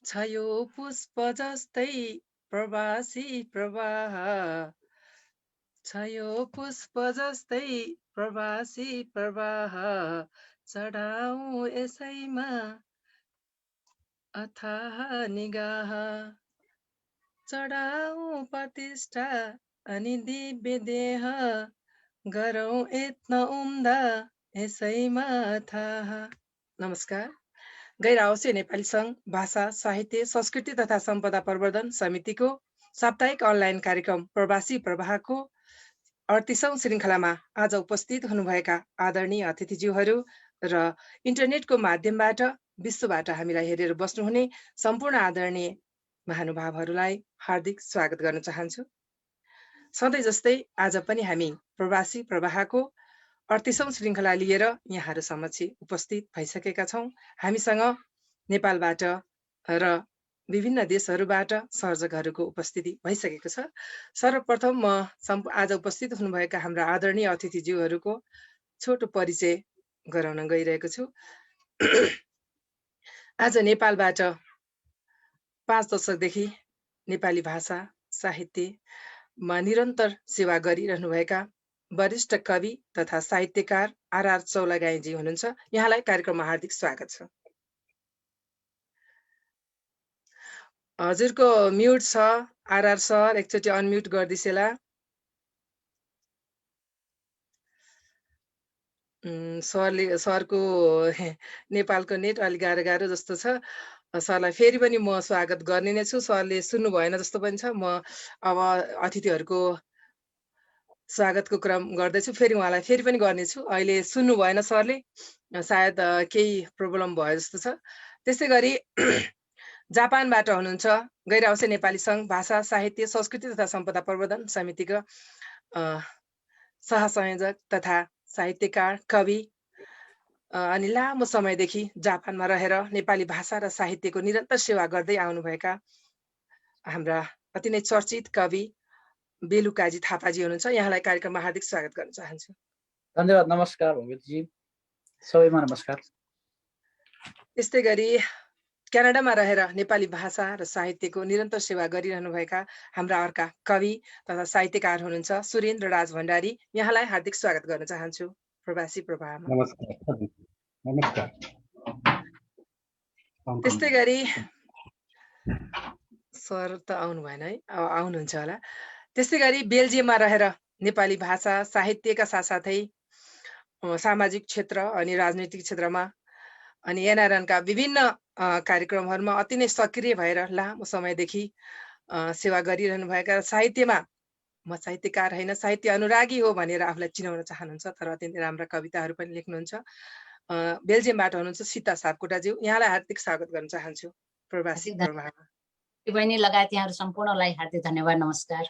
छ यो पुष्प जस्तै प्रवासी प्रवाह, छ यो पुष्प जस्तै प्रवासी प्रवाह, चढाऊ यसैमा अथाह निगाह, चढाऊ प्रतिष्ठा अनि दिव्य देह, गरौँ यत्न उम्दा यसैमा अथाह। नमस्कार। गैर आवासीय नेपाली सङ्घ भाषा साहित्य संस्कृति तथा सम्पदा प्रवर्धन समितिको साप्ताहिक अनलाइन कार्यक्रम प्रवासी प्रवाहको 38औं श्रृङ्खलामा आज उपस्थित हुनुभएका आदरणीय अतिथिज्यूहरू र इन्टरनेटको माध्यमबाट विश्वबाट हामीलाई हेरेर बस्नुहुने सम्पूर्ण आदरणीय महानुभावहरूलाई हार्दिक स्वागत गर्न चाहन्छु। सधैँ जस्तै आज पनि हामी प्रवासी प्रवाहको 38औं श्रृङ्खला लिएर यहाँहरू समक्ष उपस्थित भइसकेका छौँ। हामीसँग नेपालबाट र विभिन्न देशहरूबाट सर्जकहरूको उपस्थिति भइसकेको छ। सर्वप्रथम म आज उपस्थित हुनुभएका हाम्रा आदरणीय अतिथिज्यूहरूको छोटो परिचय गराउन गइरहेको छु। आज नेपालबाट 5 दशकदेखि नेपाली भाषा साहित्यमा निरन्तर सेवा गरिरहनुभएका वरिष्ठ कवि तथा साहित्यकार आर.आर. चौलागाईजी हुनुहुन्छ। यहाँलाई कार्यक्रममा हार्दिक स्वागत छ। हजुरको म्युट छ आर.आर. सर, एकचोटि अनम्युट गरिदिसेला। सरको नेपालको नेट अलिक गाह्रो जस्तो छ। सरलाई फेरि पनि म स्वागत गर्ने नै छु। सरले सुन्नु भएन जस्तो पनि छ। म अब अतिथिहरूको स्वागतको क्रम गर्दैछु। फेरि उहाँलाई फेरि पनि गर्नेछु। अहिले सुन्नु भएन सरले, सायद केही प्रब्लम भयो जस्तो छ। त्यसै गरी जापानबाट हुनुहुन्छ गैर आवासीय नेपाली सङ्घ भाषा साहित्य संस्कृति तथा सम्पदा प्रवर्धन समितिका सहसंयोजक तथा साहित्यकार कवि अनि लामो समयदेखि जापानमा रहेर नेपाली भाषा र साहित्यको निरन्तर सेवा गर्दै आउनुभएका हाम्रा अति नै चर्चित कवि बेलुकाजी थापाजी हुनुहुन्छ। यहाँलाई कार्यक्रममा हार्दिक स्वागत गर्न चाहन्छु। धन्यवाद। नमस्कार भगवतीजी, सबैमा नमस्कार। त्यस्तै गरी क्यानाडामा रहेर नेपाली भाषा र साहित्यको निरन्तर सेवा गरिरहनुभएका हाम्रा अर्का कवि तथा साहित्यकार हुनुहुन्छ सुरेन्द्र राज भण्डारी। यहाँलाई हार्दिक स्वागत गर्न चाहन्छु प्रवासी प्रवाहमा। नमस्कार। त्यस्तै गरी सर त आउनु भएन है, आउनुहुन्छ होला। त्यस्तै गरी बेल्जियममा रहेर नेपाली भाषा साहित्यका साथसाथै सामाजिक क्षेत्र अनि राजनैतिक क्षेत्रमा अनि एनआरएनका विभिन्न कार्यक्रमहरूमा अति नै सक्रिय भएर लामो समयदेखि सेवा गरिरहनुभएका साहित्यमा म साहित्यकार होइन साहित्य अनुरागी हो भनेर आफूलाई चिनाउन चाहनुहुन्छ, तर अत्यन्तै राम्रा कविताहरू पनि लेख्नुहुन्छ। बेल्जियमबाट हुनुहुन्छ सीता सापकोटाज्यू। यहाँलाई हार्दिक स्वागत गर्न चाहन्छु प्रवासी प्रवाहमा। बहिनी लगायत यहाँहरू सम्पूर्णलाई हार्दिक धन्यवाद, नमस्कार।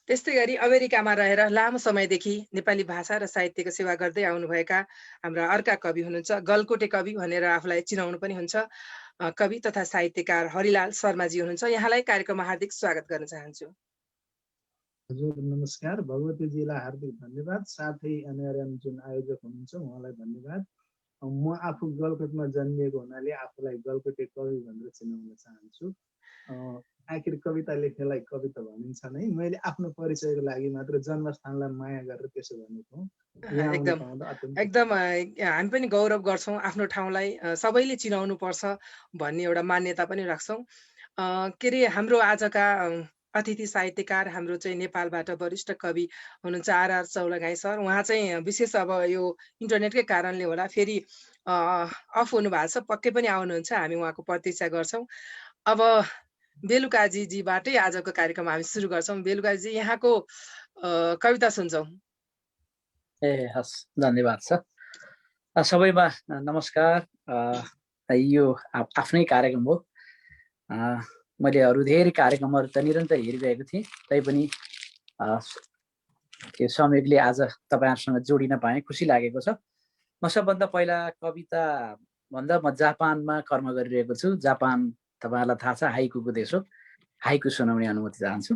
त्यस्तै गरी अमेरिकामा रहेर लामो समयदेखि नेपाली भाषा र साहित्यको सेवा गर्दै आउनुभएका हाम्रा अर्का कवि हुनुहुन्छ, गलकोटे कवि भनेर आफूलाई चिनाउनु पनि हुन्छ, कवि तथा साहित्यकार हरिलाल शर्माजी हुनुहुन्छ। यहाँलाई कार्यक्रममा हार्दिक स्वागत गर्न चाहन्छु। हजुर नमस्कार। भगवतीजीलाई हार्दिक धन्यवाद, साथै एनआरएन जुन आयोजक हुनुहुन्छ उहाँलाई धन्यवाद। म आफू गलकोटमा जन्मिएको हुनाले आफूलाई गलकोटे कवि भनेर चिनाउन चाहन्छु। आखिर कविता लेख्नेलाई कविता भनिन्छ नै। मैले आफ्नो परिचयको लागि मात्र जन्मस्थानलाई माया गरेर त्यसो भनेको हुँ। एकदम हामी पनि गौरव गर्छौँ, आफ्नो ठाउँलाई सबैले चिनाउनु पर्छ भन्ने एउटा मान्यता पनि राख्छौँ। के अरे हाम्रो आजका अतिथि साहित्यकार हाम्रो चाहिँ नेपालबाट वरिष्ठ कवि हुनुहुन्छ आर.आर. चौलागाई सर। उहाँ चाहिँ विशेष अब यो इन्टरनेटकै कारणले होला फेरि अफ हुनु भएको छ, पक्कै पनि आउनुहुन्छ, हामी उहाँको प्रतीक्षा गर्छौँ। अब बेलुकाजीबाटै आजको कार्यक्रम हामी सुरु गर्छौँ। बेलुकाजी यहाँको कविता सुन्छौँ। हस्, धन्यवाद छ। सबैमा नमस्कार। यो आफ्नै कार्यक्रम हो। मैले अरू धेरै कार्यक्रमहरू त निरन्तर हेरिरहेको थिएँ, तैपनि यो समयले आज तपाईँहरूसँग जोडिन पाएँ, खुसी लागेको छ। म सबभन्दा पहिला कविता भन्दा म जापानमा कर्म गरिरहेको छु। जापान तपाईँहरूलाई थाहा छ हाइकुको देश हो। हाइकु सुनाउने अनुमति चाहन्छु।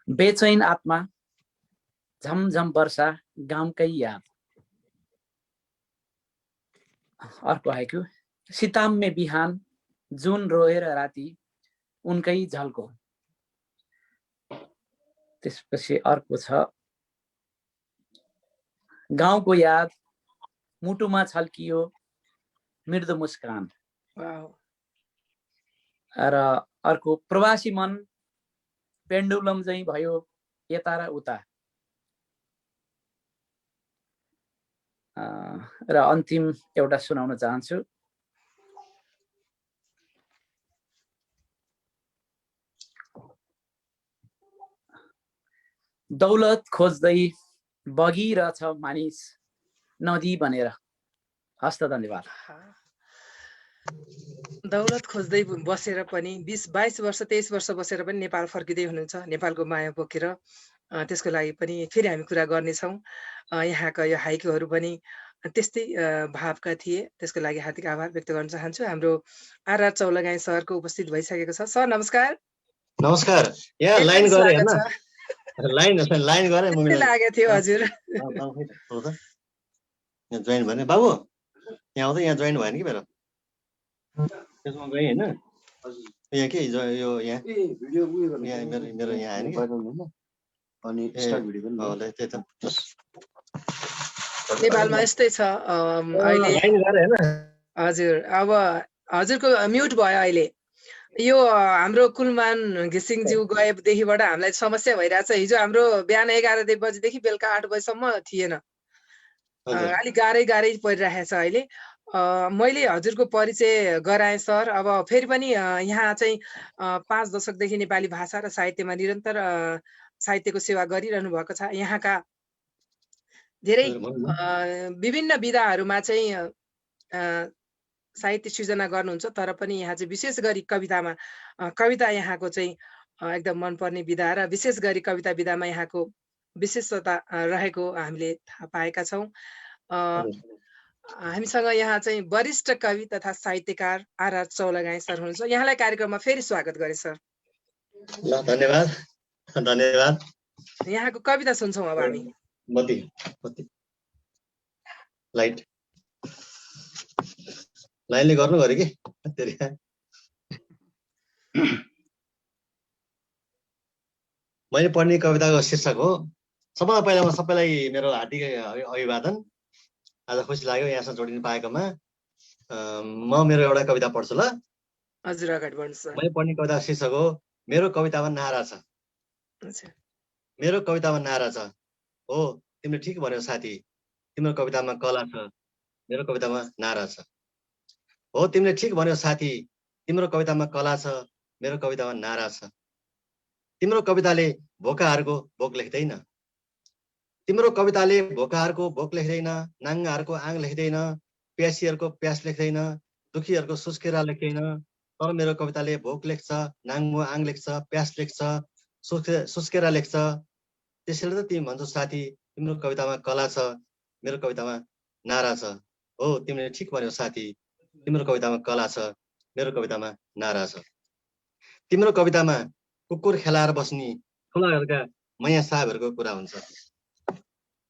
बेचैन आत्मा, झमझम वर्षा, गाउँकै याद। अर्को हाइकु। सिताम्मे बिहान जुन रोएर राति उनकै झल्को। त्यसपछि अर्को छ गाउँको याद मुटुमा छल्कियो मृदु मुस्कान। र अर्को प्रवासी मन पेन्डुलम चाहिँ भयो यता र उता। र अन्तिम एउटा सुनाउन चाहन्छु। दौलत खोज्दै बगिरहेछ मानिस नदी बनेर। हस्त धन्यवाद। दौलत खोज्दै बसेर पनि 20-22 वर्ष 23 वर्ष बसेर पनि नेपाल फर्किँदै हुनुहुन्छ, नेपालको माया बोकेर। त्यसको लागि पनि फेरि हामी कुरा गर्नेछौँ। यहाँका यो हाइकूहरू पनि त्यस्तै भावका थिए। त्यसको लागि हार्दिक आभार व्यक्त गर्न चाहन्छु। हाम्रो आरआर चौलागाई सरको उपस्थित भइसकेको छ। सर नमस्कार। नमस्कार। यहाँ लाइन गरे हैन, लाइन गरे मुमी लागेको थियो हजुर। यहाँ जोइन भने बाबु यहाँ आउँदा यहाँ जोइन भएन कि मेरो त्यसमा गए हैन। यहाँ के यो यहाँ भिडियो यहाँ मेरो यहाँ आएन कि अनि स्टार्ट भिडियो पनि हो ल। त्यही त नेपालमा यस्तै छ अहिले। हजुर अब हजुरको म्युट भयो अहिले। यो हाम्रो कुलमान घिसिङज्यू गएदेखिबाट हामीलाई समस्या भइरहेछ। हिजो हाम्रो बिहान 11 बजेदेखि बेलुका 8 बजेसम्म थिएन। अलिक गाह्रै परिरहेछ अहिले। मैले हजुरको परिचय गराएँ सर। अब फेरि पनि यहाँ चाहिँ 5 दशकदेखि नेपाली भाषा र साहित्यमा निरन्तर साहित्यको सेवा गरिरहनु भएको छ। यहाँका धेरै विभिन्न विधाहरूमा चाहिँ साहित्य सृजना गर्नुहुन्छ, तर पनि यहाँ चाहिँ विशेष गरी कवितामा कविता यहाँको चाहिँ एकदम मनपर्ने विधा र विशेष गरी कविता विधामा यहाँको विशेषता रहेको हामीले थाहा पाएका छौँ। हामीसँग यहाँ चाहिँ वरिष्ठ कवि तथा साहित्यकार आरआर चौलागाई सर हुनुहुन्छ। यहाँलाई कार्यक्रममा फेरि स्वागत गरे सर। धन्यवाद धन्यवाद। यहाँको कविता सुन्छौँ अब हामी। लाइनले गर्नु गरे कि मैले पढ्ने कविताको शीर्षक हो। सबभन्दा पहिला म सबैलाई मेरो हार्दिक अभिवादन। आज खुसी लाग्यो यहाँसँग जोडिन पाएकोमा। म मेरो एउटा कविता पढ्छु ल। हजुर अगाडि बढ्नुहोस् सर। मैले पढ्ने कविता शीर्षक हो मेरो कवितामा नारा छ। मेरो कवितामा नारा छ। हो तिमीले ठिक भन्यौ साथी, तिम्रो कवितामा कला छ। मेरो कवितामा नारा छ। हो तिमीले ठिक भन्यौ साथी, तिम्रो कवितामा कला छ। मेरो कवितामा नारा छ। तिम्रो कविताले भोकाहरूको भोक लेख्दैन। तिम्रो कविताले भोकाहरूको भोक लेख्दैन, नाङ्गाहरूको आङ लेख्दैन, प्यासीहरूको प्यास लेख्दैन, दुखीहरूको सुस्केरा लेख्दैन। तर मेरो कविताले भोक लेख्छ, नाङ्गो आङ लेख्छ, प्यास लेख्छ, सुस्केरा लेख्छ। त्यसैले त तिमी भन्छौ साथी तिम्रो कवितामा कला छ। मेरो कवितामा नारा छ। हो तिमीले ठिक भन्यौ साथी, तिम्रो कवितामा कला छ। मेरो कवितामा नारा छ। तिम्रो कवितामा कुकुर खेलाएर बस्ने ठुला घरका मैया साहबहरूको कुरा हुन्छ।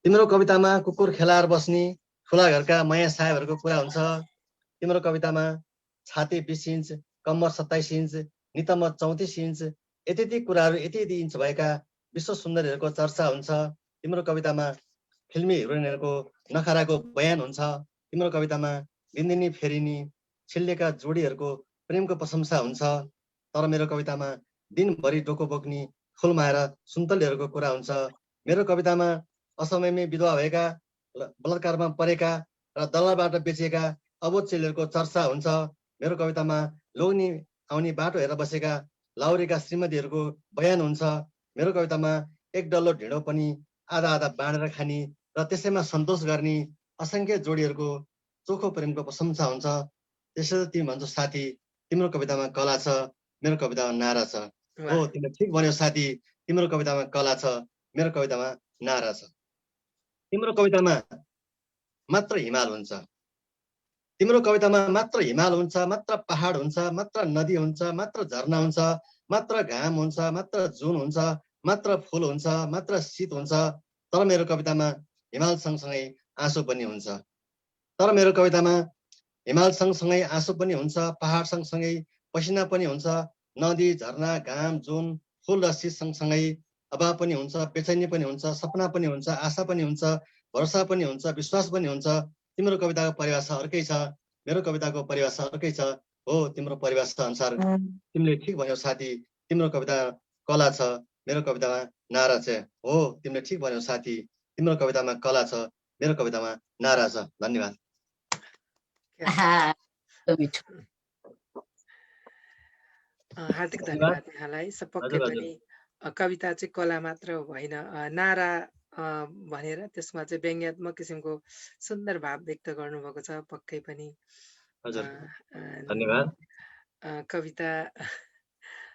तिम्रो कवितामा कुकुर खेलाएर बस्ने ठुला घरका मैया साहबहरूको कुरा हुन्छ। तिम्रो कवितामा छाती 20 इन्च, कम्मर 27 इन्च, नितम्ब 34 इन्च, यति कुराहरू यति इन्च भएका विश्व सुन्दरीहरूको चर्चा हुन्छ। तिम्रो कवितामा फिल्मी हिरोइनहरूको नखराको बयान हुन्छ। तिम्रो कवितामा दिनदिनी फेरिनी छिल्लेका जोडीहरूको प्रेमको प्रशंसा हुन्छ। तर मेरो कवितामा दिनभरि डोको बोक्ने फुलमाएर सुन्तलीहरूको कुरा हुन्छ। मेरो कवितामा असमयमै विधवा भएका, बलात्कारमा परेका र दलालबाट बेचिएका अबोध चेलीहरूको चर्चा हुन्छ। मेरो कवितामा लोग्ने आउने बाटो हेरेर बसेका लाउरेका श्रीमतीहरूको बयान हुन्छ। मेरो कवितामा एक डल्लो ढिँडो पनि आधा आधा बाँडेर खाने र त्यसैमा सन्तोष गर्ने असङ्ख्य जोडीहरूको चोखो प्रेमको प्रशंसा हुन्छ। त्यसैले तिमी भन्छौ साथी तिम्रो कवितामा कला छ। मेरो कवितामा नारा छ। हो तिमीले ठिक भन्यौ साथी, तिम्रो कवितामा कला छ। मेरो कवितामा नारा छ। तिम्रो कवितामा मात्र हिमाल हुन्छ। तिम्रो कवितामा मात्र हिमाल हुन्छ, मात्र पहाड हुन्छ, मात्र नदी हुन्छ, मात्र झरना हुन्छ, मात्र घाम हुन्छ, मात्र जुन हुन्छ, मात्र फुल हुन्छ, मात्र शीत हुन्छ। तर मेरो कवितामा हिमाल सँगसँगै आँसु पनि हुन्छ। तर मेरो कवितामा हिमाल सँगसँगै आँसु पनि हुन्छ, पहाड सँगसँगै पसिना पनि हुन्छ, नदी झरना घाम जुन फुल र शीत सँगसँगै अभाव पनि हुन्छ, बेचैनी पनि हुन्छ, सपना पनि हुन्छ, आशा पनि हुन्छ, भरोसा पनि हुन्छ, विश्वास पनि हुन्छ। तिम्रो कविताको परिभाषा अर्कै छ, मेरो कविताको परिभाषा अर्कै छ। हो, तिम्रो परिभाषा अनुसार तिमीले ठिक भन्यौ साथी, तिम्रो कविता कला छ, मेरो कवितामा नारा छ। हो, तिमीले ठिक भन्यौ साथी, तिम्रो कवितामा कला छ, मेरो कवितामा नारा छ। धन्यवाद। हार्दिक धन्यवाद यहाँलाई। पक्कै पनि कविता चाहिँ कला मात्र होइन, नारा भनेर त्यसमा चाहिँ व्यङ्ग्यात्मक किसिमको सुन्दर भाव व्यक्त गर्नुभएको छ। पक्कै पनि धन्यवाद। कविता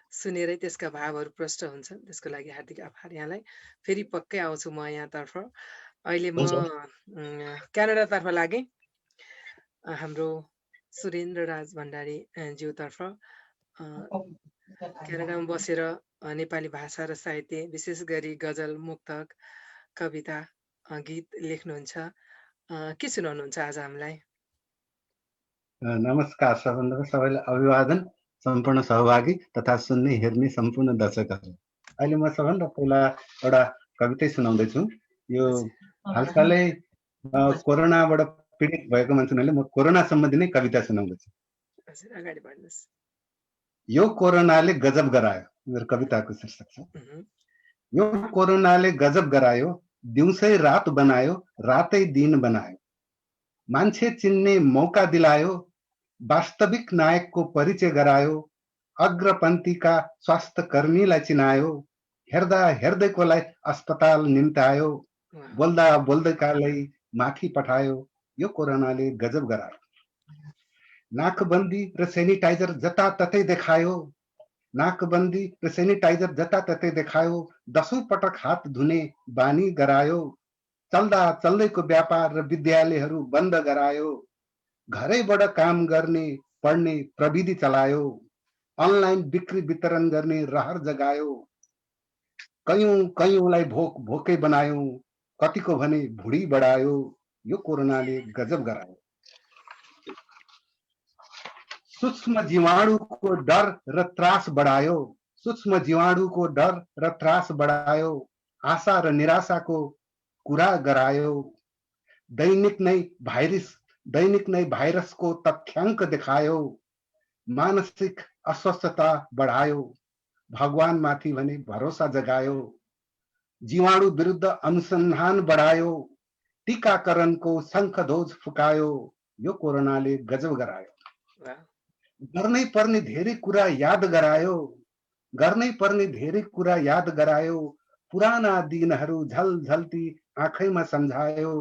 सुनेरै त्यसका भावहरू प्रष्ट हुन्छन्, त्यसको लागि हार्दिक आभार यहाँलाई। फेरि पक्कै आउँछु म यहाँतर्फ। अहिले म क्यानाडातर्फ लागेँ, हाम्रो सुरेन्द्र राज भण्डारी ज्यूतर्फ। क्यानाडामा बसेर नेपाली भाषा र साहित्य, विशेष गरी गजल, मुक्तक, कविता, गीत लेख्नुहुन्छ। के सुनाउनुहुन्छ आज हामीलाई? नमस्कार, सबैलाई अभिवादन, सम्पूर्ण सहभागी तथा सुन्ने हेर्ने सम्पूर्ण दर्शकहरू। अहिले म सबभन्दा पहिला एउटा कवितै सुनाउँदैछु। यो हालसालै कोरोनाबाट पीडित भएको मान्छे हुनाले म कोरोना सम्बन्धी नै कविता सुनाउँदैछु। अगाडि बढ्नुहोस्। यो कोरोनाले गजब गरायो, मेरो कविताको शीर्षक छ। यो कोरोनाले गजब गरायो, दिउँसै रात बनायो, रातै दिन बनायो। मान्छे चिन्ने मौका दिलायो, वास्तविक नायकको परिचय गरायो, अग्रपन्थीका स्वास्थ्य कर्मीलाई चिनायो, हेर्दा हेर्दैकोलाई अस्पताल निम्तायो, बोल्दा बोल्दैकालाई माथि पठायो। यो कोरोनाले गजब गरायो। नाकबन्दी र सेनिटाइजर जताततै देखायो, नाकबन्दी र सेनिटाइजर जताततै देखायो, 10औं पटक हात धुने बानी गरायो, चल्दा चल्दैको व्यापार र विद्यालयहरू बन्द गरायो, घरैबाट काम गर्ने पढ्ने प्रविधि चलायो, अनलाइन बिक्री वितरण गर्ने रहर जगायो, कयौंलाई भोकै बनायो, कतिको भने भुडी बढायो। यो कोरोनाले गजब गरायो। सूक्ष्म जीवाणुको डर र त्रास बढायो, सूक्ष्म जीवाणुको डर र त्रास बढायो, आशा र निराशाको कुरा गरायो, दैनिक नै भाइरसको तथ्याङ्क देखायो, मानसिक अस्वस्थता बढायो, भगवानमाथि भने भरोसा जगायो, जीवाणु विरुद्ध अनुसन्धान बढायो, टीकाकरणको शङ्खध्वज फुकायो। यो कोरोनाले गजब गरायो। गर्नै पर्ने धेरै कुरा याद गरायो, गर्नै पर्ने धेरै कुरा याद गरायो, पुराना दिनहरू झलझल्ती आँखैमा सम्झायो,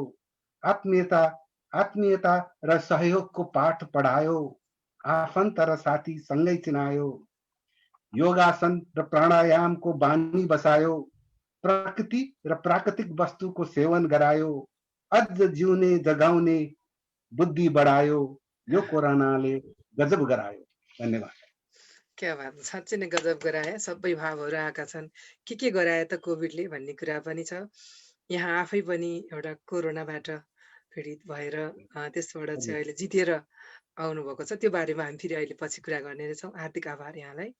आत्मीयता र सहयोगको पाठ पढायो, आफन्त र साथी सँगै चिनायो, योगासन र प्राणायामको बानी बसायो, प्रकृति र प्राकृतिक वस्तुको सेवन गरायो, अझ जिउने जगाउने बुद्धि बढायो। यो कोरोनाले गजब गरायो। धन्यवाद। क्या बात, साँच्चै नै गजब गराए। सबै भावहरू आएका छन्। के गराए त कोभिडले भन्ने कुरा पनि छ। यहाँ आफै पनि एउटा कोरोनाबाट पीडित भएर त्यसबाट चाहिँ अहिले जितेर आउनुभएको छ। त्यो बारेमा हामी फेरि अहिले पछि कुरा गर्ने रहेछौँ। हार्दिक आभार यहाँलाई।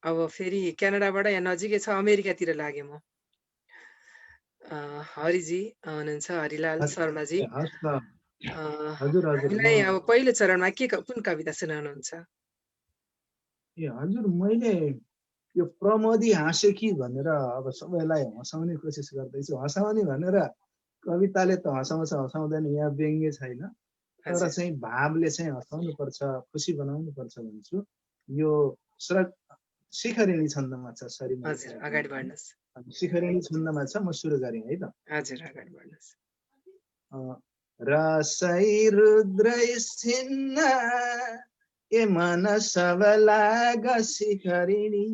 अब फेरि क्यानाडाबाट यहाँ नजिकै छ अमेरिकातिर लागेँ म। हरिजी हुनुहुन्छ, हरिलाल शर्माजी। हामीलाई अब पहिलो चरणमा कुन कविता सुनाउनुहुन्छ? हजुर, मैले यो प्रमोदी हाँसे कि भनेर अब सबैलाई हँसाउने कोसिस गर्दैछु। हँसाउने भनेर कविताले त हँसाउँछ, हँसाउँदैन, यहाँ व्यङ्ग्य छैन, तर चाहिँ भावले चाहिँ हँसाउनु पर्छ, खुसी बनाउनु पर्छ भन्छु। यो शिखरिणी छन्दमा छ। अगाडि बढ्नुहोस्। शिखरिणी छन्दमा छ, म सुरु गरेँ है त। हजुर, अगाडि बढ्नुहोस्। रसै रुद्रै छिन्न ए मन सबलाग शिखरिणी,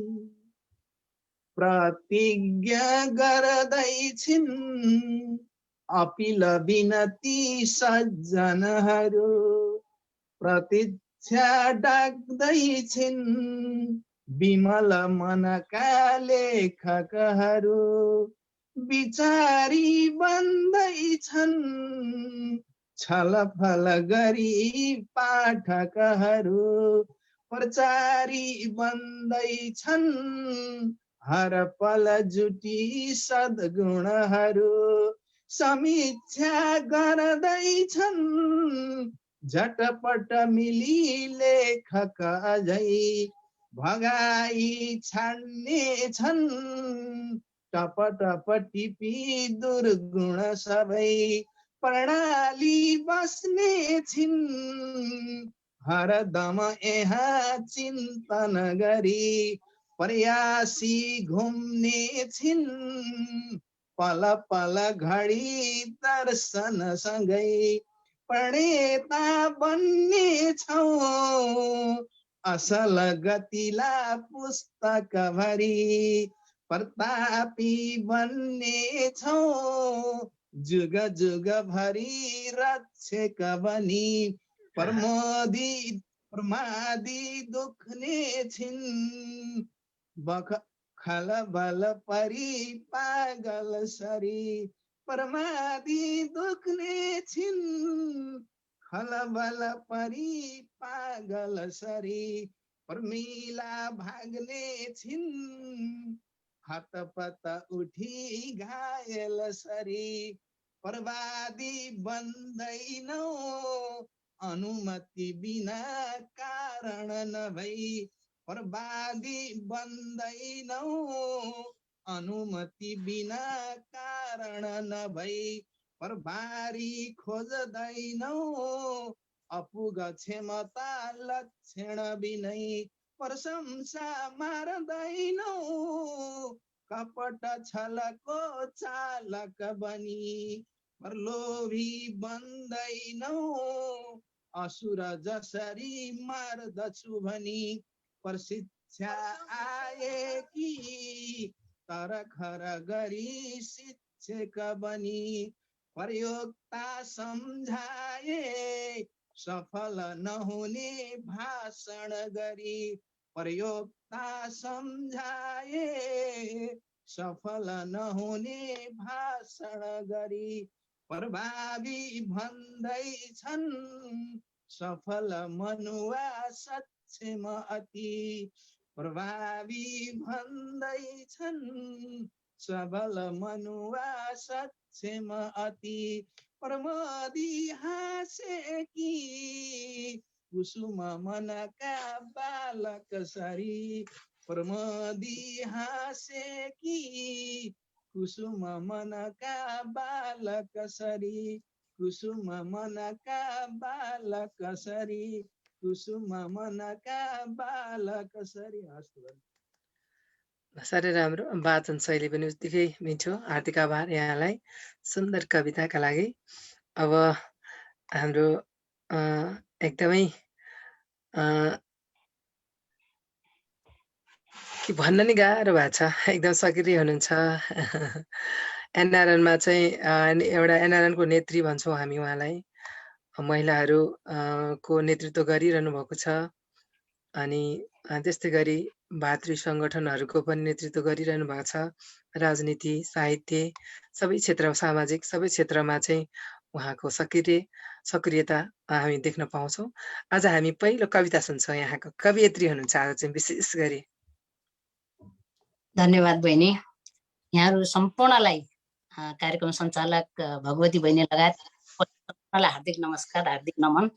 प्रतिज्ञा गर्दैछिन् अपिल बिनती सज्जनहरू, प्रतीक्षा डाक्दैछिन् विमल मनका लेखकहरू, विचारी बन्दैछन् छलफल गरी पाठकहरू प्रचारी बन्दैछन् हर पल जुटी सद्गुणहरू समीक्षा गर्दैछन् झटपट मिली लेखक अझै भगाई छाड्ने छन् टप टप टिपी दुर्गुण सबै प्रणाली बस्ने छिन् हरदम यहाँ चिन्तन गरी प्रयासी घुम्ने छिन् पल पल घडी दर्शन सँगै प्रणेता बन्ने छौं असल गतिला पुस्तक भरी प्रतापी बन्ने छौं जुग जुग भरी रक्षक बनी प्रमादी दुख्ने छिन् खल बल परी पागल सरी प्रमादी दुख्ने छिन् खल बल परी पागल सरी प्रमिला भाग्ने छिन् हतपत उठी घायल सरी प्रवादी बन्दैनौ अनुमति बिना कारण नभई प्रवादी बन्दैनौ अनुमति बिना कारण नभई प्रभारी खोज्दैनौ अपुग क्षमता लक्षण बिनै प्रशंसा मार्दैनौ कपट छलको चालक बनी प्रलोभी बन्दैनौ असुर जसरी मार्दछु भनी प्रशिक्षा आएकी तरखर गरी शिक्षक बनी प्रयोक्ता सम्झाए सफल नहुने भाषण गरी प्रयोक्ता सम्झाए सफल नहुने भाषण गरी प्रभावी भन्दैछन् सफल मनुवा सक्षम अति प्रभावी भन्दैछन् सबल मनुवा सक्षम अति प्रमोदी हाँसेकी कुसुम मनका बालक सरी प्रमोदी हाँसेकी कुसुम मनका बालक सरी कुसुम मनका बालक सरी कुसुम मनका बालक सरी। साह्रै राम्रो वाचन शैली पनि उत्तिकै मिठो। हार्दिक आभार यहाँलाई सुन्दर कविताका लागि। अब हाम्रो एकदमै कि भन्न नि गाह्रो भएको छ, एकदम सक्रिय हुनुहुन्छ। एनआरएनमा चाहिँ एउटा एनआरएनको नेत्री भन्छौँ हामी उहाँलाई, महिलाहरू को नेतृत्व गरिरहनु भएको छ। अनि त्यस्तै गरी भातृ सङ्गठनहरूको पनि नेतृत्व गरिरहनु भएको छ। राजनीति, साहित्य, सबै क्षेत्र, सामाजिक सबै क्षेत्रमा चाहिँ उहाँको सक्रियता हामी देख्न पाउँछौँ। आज हामी पहिलो कविता सुन्छौँ। यहाँको कवियत्री हुनुहुन्छ आज चाहिँ विशेष गरी। धन्यवाद बहिनी। यहाँहरू सम्पूर्णलाई कार्यक्रम सञ्चालक भगवती बहिनी लगायत सम्पूर्णलाई हार्दिक नमस्कार, हार्दिक नमन।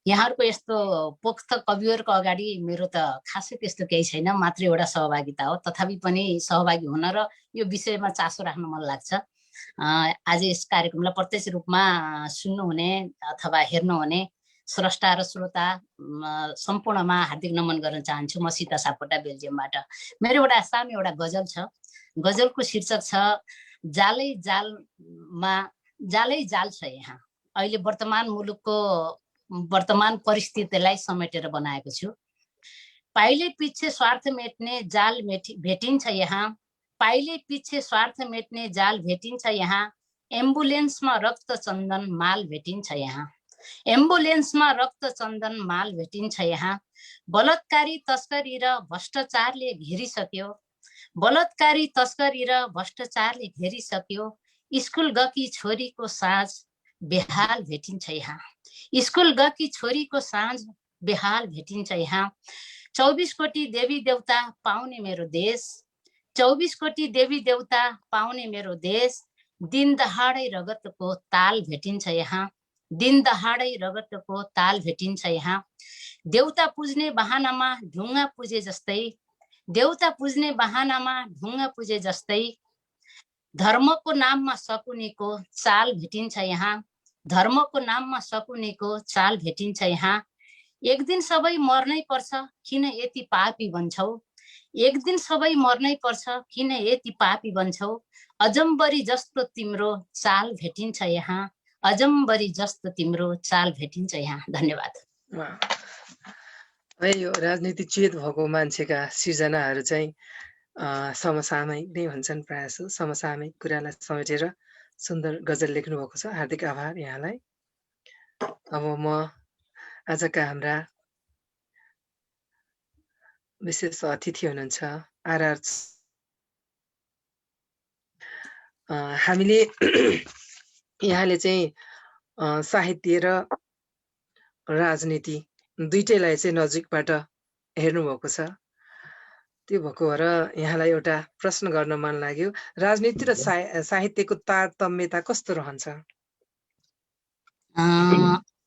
यहाँहरूको यस्तो पोख्त कविहरूको अगाडि मेरो त खासै त्यस्तो केही छैन, मात्र एउटा सहभागिता हो। तथापि पनि सहभागी हुन र यो विषयमा चासो राख्न मन लाग्छ। आज यस कार्यक्रमलाई प्रत्यक्ष रूपमा सुन्नुहुने अथवा हेर्नुहुने स्रष्टा र श्रोता सम्पूर्णमा हार्दिक नमन गर्न चाहन्छु। म सीता सापकोटा बेल्जियमबाट। मेरो एउटा सानो एउटा गजल छ। गजलको शीर्षक छ जालै जाल छ यहाँ। अहिले वर्तमान मुलुकको वर्तमान परिस्थितिलाई समेटेर बनाएको छु। पाइले पछि स्वार्थ मेट्ने जाल भेटिन्छ यहाँ। पाइले पछि स्वार्थ मेट्ने जाल भेटिन्छ यहाँ। एम्बुलेन्समा रक्त चन्दन माल भेटिन्छ यहाँ। एम्बुलेन्समा रक्त चन्दन माल भेटिन्छ यहाँ। बलात्कारी तस्करी र भ्रष्टाचारले घेरिसक्यो। बलात्कारी तस्करी र भ्रष्टाचारले घेरिसक्यो। स्कुल गएकी छोरीको साँझ बेहाल भेटिन्छ यहाँ। स्कुल गएकी छोरीको साँझ बेहाल भेटिन्छ यहाँ। 24 कोटी देवी देवता पाउने मेरो देश, 24 कोटी देवी देवता पाउने मेरो देश। दिन दहाडै रगतको ताल भेटिन्छ यहाँ, दिन दहाडै रगतको ताल भेटिन्छ यहाँ। देउता पुज्ने बहानामा ढुङ्गा पुजे जस्तै, देउता पुज्ने बहानामा ढुङ्गा पुजे जस्तै। धर्मको नाममा सकुनीको चाल भेटिन्छ यहाँ, धर्मको नाममा सकुनीको चाल भेटिन्छ यहाँ। एक दिन सबै मर्नै पर्छ किन यति पापी बन्छौ, एक दिन सबै मर्नै पर्छ किन यति पापी बन्छौ। अजम्बरी जस्तो तिम्रो चाल भेटिन्छ यहाँ, अजम्बरी जस्तो तिम्रो चाल भेटिन्छ यहाँ। धन्यवाद। है यो राजनीति चेत भएको मान्छेका सिर्जनाहरू चाहिँ समसामयिक नै हुन्छन्। प्रायः जसो समसामयिक कुरालाई समेटेर सुन्दर गजल लेख्नु भएको छ। हार्दिक आभार यहाँलाई। अब म आजका हाम्रा विशेष अतिथि हुनुहुन्छ आरआर। हामीले यहाँले चाहिँ साहित्य र राजनीति दुईटैलाई चाहिँ नजिकबाट हेर्नु भएको छ। त्यो भएको भएर यहाँलाई एउटा प्रश्न गर्न मन लाग्यो, राजनीति र साहित्यको तारतम्यता कस्तो रहन्छ?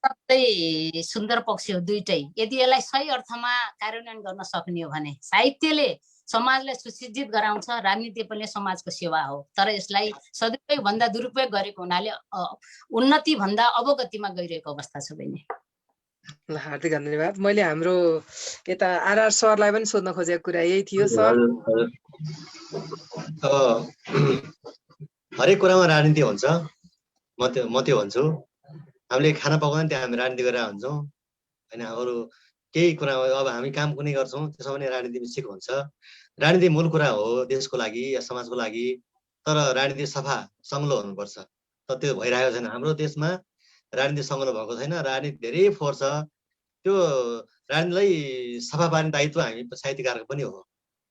अत्यन्तै सुन्दर पक्ष हो दुईटै। यदि यसलाई सही अर्थमा कार्यान्वयन गर्न सक्ने हो भने साहित्यले समाजलाई सुसज्जित गराउँछ, राजनीति पनि समाजको सेवा हो। तर यसलाई सदुपयोग भन्दा दुरुपयोग गरेको हुनाले उन्नति भन्दा अवगतिमा गइरहेको अवस्था छ बहिनी। हार्दिक धन्यवाद। मैले हाम्रो यता आरआर सरलाई पनि सोध्न खोजेको कुरा यही थियो। सर, हरेक कुरामा राजनीति हुन्छ, म त्यो भन्छु। हामीले खाना पकाउँदा त्यहाँ हामी राजनीति गरेर हुन्छौँ होइन। अरू केही कुरा अब हामी काम कुनै गर्छौँ त्यसमा पनि राजनीति मिसिएको हुन्छ। राजनीति मूल कुरा हो देशको लागि या समाजको लागि, तर राजनीति सफा सङ्लो हुनुपर्छ। तर त्यो भइरहेको छैन हाम्रो देशमा। राजनीति सङ्लो भएको छैन, राजनीति धेरै फोहोर छ। त्यो राजनीतिलाई सफा पार्ने दायित्व हामी साहित्यकारको पनि हो।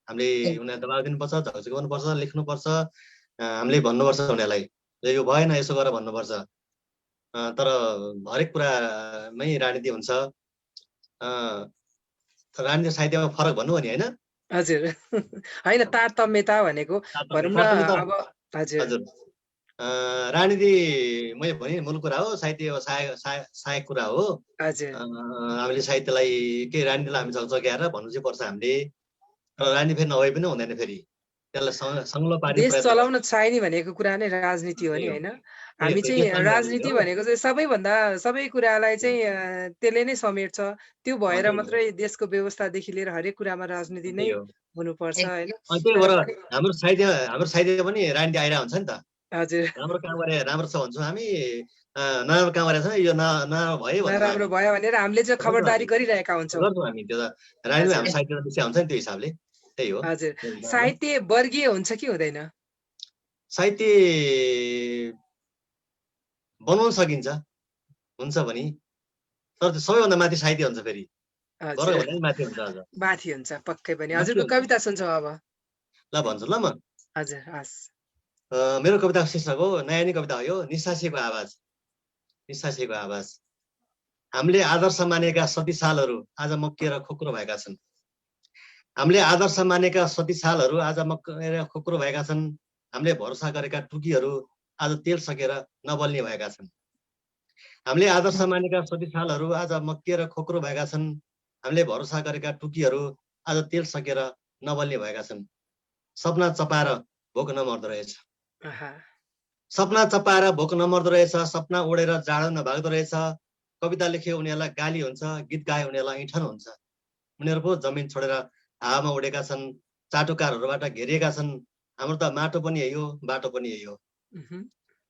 हामीले उनीहरूलाई दबाब दिनुपर्छ, झकझगाउनुपर्छ, लेख्नुपर्छ, हामीले भन्नुपर्छ उनीहरूलाई यो भएन यसो गरेर भन्नुपर्छ। तर हरेक कुरामै राजनीति हुन्छ। राजनीति साहित्यमा फरक भन्नु भने होइन। हजुर होइन, तारतम्यता भनेको भनौँ न अब। हजुर, राजनीति मैले भने मूल कुरा हो, साहित्य सहायक कुरा हो। हामीले साहित्यलाई के राजनीतिलाई हामी झकझक्याएर भन्नु चाहिँ पर्छ हामीले। राजनीति फेरि नभए पनि हुँदैन, फेरि त्यसलाई सङ्लो पार्ने देश चलाउन चाहिने भनेको कुरा नै राजनीति हो नि होइन। हामी चाहिँ राजनीति भनेको चाहिँ सबै कुरालाई चाहिँ त्यसले नै समेट्छ। त्यो भएर मात्रै देशको व्यवस्थादेखि लिएर हरेक कुरामा राजनीति नै हुनुपर्छ होइन। हाम्रो साहित्य पनि राजनीति आइरहेको हुन्छ नि त। हजुर, राम्रो काम गरे राम्रो छ भन्छौँ हामी, नराम्रो काम गरेको छ यो नराम्रो भयो भनेर हामीले चाहिँ खबरदारी गरिरहेका हुन्छौँ हामी। त्यो त राजनीति हाम्रो साहित्य विषय हुन्छ नि, त्यो हिसाबले त्यही हो। हजुर, साहित्य वर्गीय हुन्छ कि हुँदैन? साहित्य बनाउन सकिन्छ, हुन्छ पनि, तर सबैभन्दा माथि साहित्य हुन्छ। फेरि माथि हुन्छ पक्कै पनि। हजुरको कविता सुन्छौँ अब। ल भन्छु ल म। हजुर, हस्। मेरो कविताको शीर्षक हो, नयाँ कविता हो यो, निसासिएको आवाज। निसासिएको आवाज। हामीले आदर्श मानेका सतीशालहरू आज मक्किएर खोक्रो भएका छन्। हामीले आदर्श मानेका सतीशालहरू आज मक्किएर खोक्रो भएका छन्। हामीले भरोसा गरेका टुकीहरू आज तेल सकेर नबल्ने भएका छन्। हामीले आदर्श मानेका सतीशालहरू आज मक्किएर खोक्रो भएका छन्। हामीले भरोसा गरेका टुकीहरू आज तेल सकेर नबल्ने भएका छन्। सपना चपाएर भोक नमर्दो रहेछ, सपना चपाएर भोक नमर्दो रहेछ, सपना उडेर जाडो नभाग्दो रहेछ। कविता लेखे उनीहरूलाई गाली हुन्छ, गीत गाए उनीहरूलाई ऐठन हुन्छ। उनीहरू पो जमिन छोडेर हावामा उडेका छन्, चाटुकारहरूबाट घेरिएका छन्। हाम्रो त माटो पनि यही हो, बाटो पनि यही हो।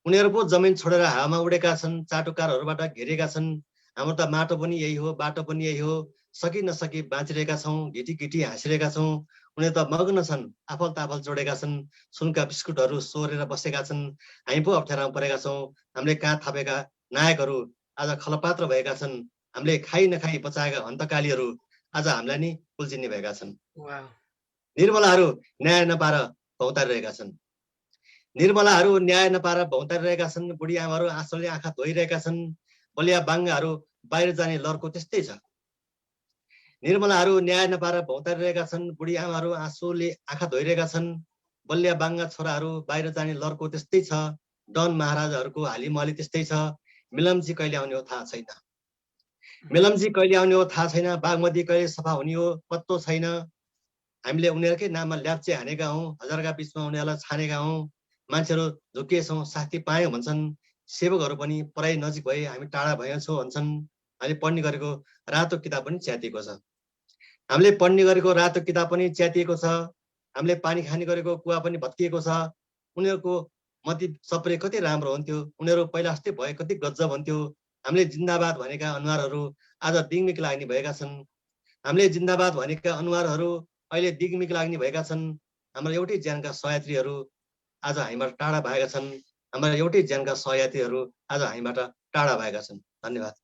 उनीहरू पो जमिन छोडेर हावामा उडेका छन्, चाटुकारहरूबाट घेरिएका छन्। हाम्रो त माटो पनि यही हो, बाटो पनि यही हो। सकि नसकी बाँचिरहेका छौँ, घिटी घिटी हाँसिरहेका छौँ। उनीहरू त मग्न छन्, आफल ताफल जोडेका छन्, सुनका बिस्कुटहरू सोरेर बसेका छन्। हामी पो अप्ठ्यारामा परेका छौँ। हामीले काँध थापेका नायकहरू आज खलपात्र भएका छन्। हामीले खाइ नखाई बचाएका हन्तकालीहरू आज हामीलाई नि कुल्चिने भएका छन्। निर्मलाहरू न्याय नपाएर भौतारिरहेका छन्। निर्मलाहरू न्याय नपाएर भौँतारिरहेका छन्, बुढी आमाहरू आँसुले आँखा धोइरहेका छन्, बलिया बाङ्गाहरू बाहिर जाने लर्को त्यस्तै छ। निर्मलाहरू न्याय नपाएर भौँतारिरहेका छन्, बुढी आमाहरू आँसुले आँखा धोइरहेका छन्, बलिया बाङ्गा छोराहरू बाहिर जाने लर्को त्यस्तै छ। डन महाराजाहरूको हालिमहली त्यस्तै छ। मिलमजी कहिले आउने हो थाहा छैन। मिलमजी कहिले आउने हो थाहा छैन। बागमती कहिले सफा हुने हो पत्तो छैन। हामीले उनीहरूकै नाममा ल्याप्चे हानेका हौँ, हजारका बिचमा उनीहरूलाई छानेका हौँ। मान्छेहरू झुकिएछौँ, शास्ति पायौँ भन्छन्। सेवकहरू पनि पराई नजिक भए हामी टाढा भएछौँ भन्छन्। हामीले पढ्ने गरेको रातो किताब पनि च्यातिएको छ। हामीले पढ्ने गरेको रातो किताब पनि च्यातिएको छ। हामीले पानी खाने गरेको कुवा पनि भत्किएको छ। उनीहरूको मती सप्रे कति राम्रो हुन्थ्यो, उनीहरू पहिला जस्तै भए कति गजब हुन्थ्यो। हामीले जिन्दाबाद भनेका अनुहारहरू आज दिगमिक लाग्ने भएका छन्। हामीले जिन्दाबाद भनेका अनुहारहरू अहिले दिगमिक लाग्ने भएका छन्। हाम्रो एउटै ज्यानका सहयात्रीहरू आज हामीबाट टाढा भएका छन्। हाम्रो एउटै ज्यानका सहयात्रीहरू आज हामीबाट टाढा भएका छन्। धन्यवाद।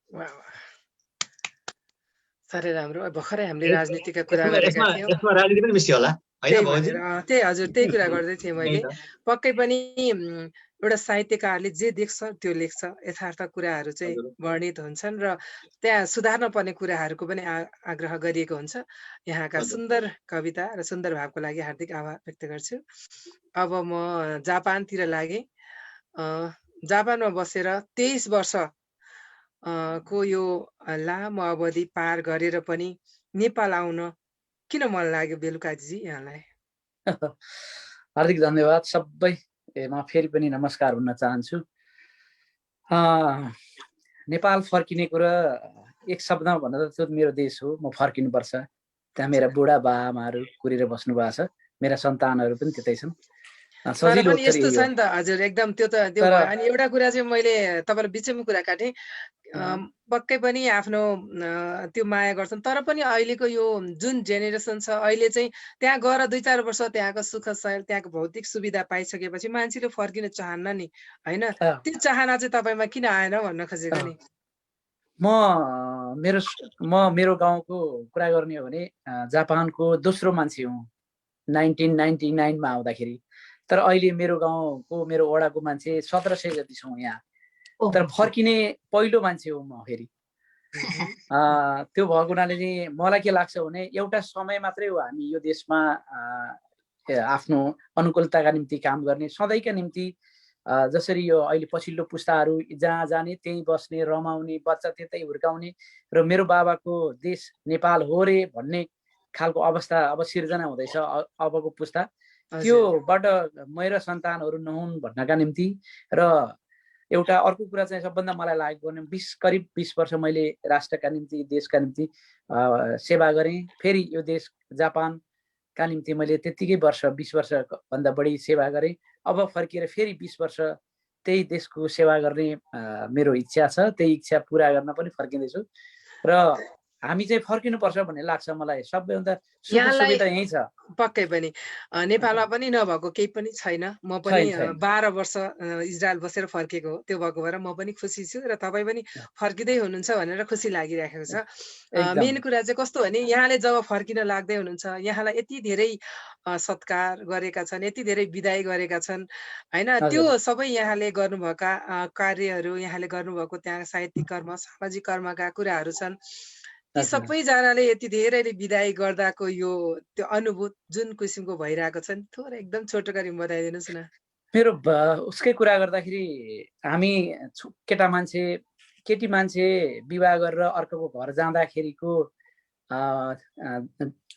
साह्रै राम्रो। भर्खरै हामीले राजनीतिका कुरा गरेका थियौँ। यसमा राजनीति पनि मिसियो होला हैन बाबुजी? त्यही हजुर, त्यही कुरा गर्दै थिएँ मैले। पक्कै पनि एउटा साहित्यकारले जे देख्छ त्यो लेख्छ। यथार्थ कुराहरू चाहिँ वर्णित हुन्छन् र त्यहाँ सुधार्न पर्ने कुराहरूको पनि आग्रह गरिएको हुन्छ। यहाँका सुन्दर कविता र सुन्दर भावको लागि हार्दिक आभार व्यक्त गर्छु। अब म जापानतिर लागेँ। जापानमा बसेर 23 वर्ष को यो लामो अवधि पार गरेर पनि नेपाल आउन किन मन लाग्यो बेलुकाजी यहाँलाई? हार्दिक धन्यवाद सबैमा फेरि पनि नमस्कार भन्न चाहन्छु। नेपाल फर्किने कुरा एक शब्दमा भन्दा त मेरो देश हो, म फर्किनुपर्छ। त्यहाँ मेरा बुढा बाआमाहरू कुरेर बस्नु भएको छ, मेरा सन्तानहरू पनि त्यतै छन्। तर पनि यस्तो छ नि त हजुर, एकदम त्यो त त्यो भयो। अनि एउटा कुरा चाहिँ मैले तपाईँलाई बिचैमा कुरा काटेँ। पक्कै पनि आफ्नो त्यो माया गर्छन्, तर पनि अहिलेको यो जुन जेनेरेसन छ अहिले चाहिँ त्यहाँ गएर 2-4 वर्ष त्यहाँको सुख शैल त्यहाँको भौतिक सुविधा पाइसकेपछि मान्छेले फर्किन चाहन्न नि हैन? त्यो चाहना चाहिँ तपाईँमा किन आएन भन्न खोजेको नि। म मेरो गाउँको कुरा गर्ने हो भने जापानको दोस्रो मान्छे हुँ 1999 मा आउँदाखेरि। तर अहिले मेरो गाउँको मेरो वडाको मान्छे 1700 जति छौँ यहाँ। तर फर्किने पहिलो मान्छे हो म फेरि। त्यो भएको हुनाले चाहिँ मलाई के लाग्छ भने एउटा समय मात्रै हो हामी यो देशमा आफ्नो अनुकूलताका निम्ति काम गर्ने, सधैँका निम्ति जसरी यो अहिले पछिल्लो पुस्ताहरू जहाँ जाने त्यहीँ बस्ने, रमाउने, बच्चा त्यतै हुर्काउने र मेरो बाबाको देश नेपाल हो रे भन्ने खालको अवस्था अब सिर्जना हुँदैछ अबको पुस्ता। त्योबाट मेरो सन्तानहरू नहुन् भन्नका निम्ति र एउटा अर्को कुरा चाहिँ सबभन्दा मलाई लागेको भने करिब 20 वर्ष मैले राष्ट्रका निम्ति देशका निम्ति सेवा गरेँ। फेरि यो देश जापानका निम्ति मैले त्यतिकै वर्ष 20 वर्षभन्दा बढी सेवा गरेँ। अब फर्किएर फेरि 20 वर्ष त्यही देशको सेवा गर्ने मेरो इच्छा छ। त्यही इच्छा पुरा गर्न पनि फर्किँदैछु र हामी चाहिँ फर्किनुपर्छ भन्ने लाग्छ मलाई। सबैभन्दा सुविधा यही छ। पक्कै पनि नेपालमा पनि नभएको केही पनि छैन। म पनि 12 वर्ष इजरायल बसेर फर्केको हो। त्यो भएको भएर म पनि खुसी छु र तपाईँ पनि फर्किँदै हुनुहुन्छ भनेर खुसी लागिरहेको छ। मेन कुरा चाहिँ कस्तो भने यहाँले जब फर्किन लाग्दै हुनुहुन्छ, यहाँलाई यति धेरै सत्कार गरेका छन्, यति धेरै विदाई गरेका छन् हैन? त्यो सबै यहाँले गर्नुभएका कार्यहरू, यहाँले गर्नुभएको त्यहाँ साहित्यिक कर्म, सामाजिक कर्मका कुराहरू छन्। ती सबैजनाले यति धेरैले विदाई गर्दाको यो त्यो अनुभूत जुन किसिमको भइरहेको छ नि, थोरै एकदम छोटो गरी बताइदिनुहोस् न। मेरो उसकै कुरा गर्दाखेरि हामी केटी मान्छे विवाह गरेर अर्कोको घर जाँदाखेरिको